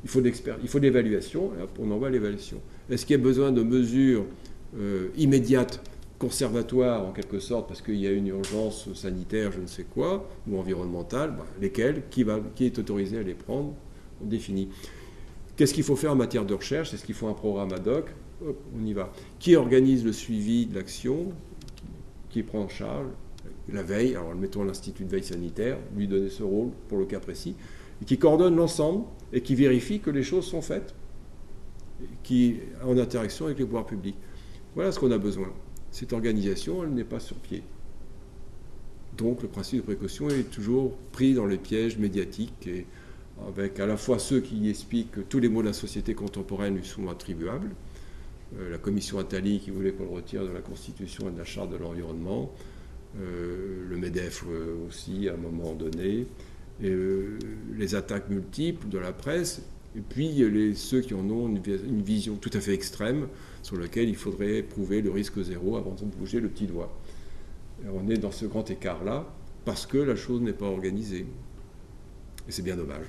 Il faut de l'évaluation, et hop, on envoie l'évaluation. Est-ce qu'il y a besoin de mesures immédiates, conservatoires en quelque sorte, parce qu'il y a une urgence sanitaire, je ne sais quoi, ou environnementale? Lesquelles? Qui est autorisé à les prendre? On définit. Qu'est-ce qu'il faut faire en matière de recherche? Est-ce qu'il faut un programme ad hoc? Hop, on y va. Qui organise le suivi de l'action? Qui prend en charge la veille? Alors mettons l'Institut de veille sanitaire, lui donner ce rôle pour le cas précis, et qui coordonne l'ensemble et qui vérifie que les choses sont faites, qui en interaction avec les pouvoirs publics. Voilà ce qu'on a besoin. Cette organisation, elle n'est pas sur pied. Donc le principe de précaution est toujours pris dans les pièges médiatiques, et avec à la fois ceux qui expliquent que tous les maux de la société contemporaine lui sont attribuables, la commission Attali qui voulait qu'on le retire de la Constitution et de la Charte de l'environnement, le MEDEF aussi à un moment donné, et les attaques multiples de la presse, et puis ceux qui en ont une vision tout à fait extrême sur laquelle il faudrait prouver le risque zéro avant de bouger le petit doigt. Et on est dans ce grand écart-là parce que la chose n'est pas organisée. Et c'est bien dommage.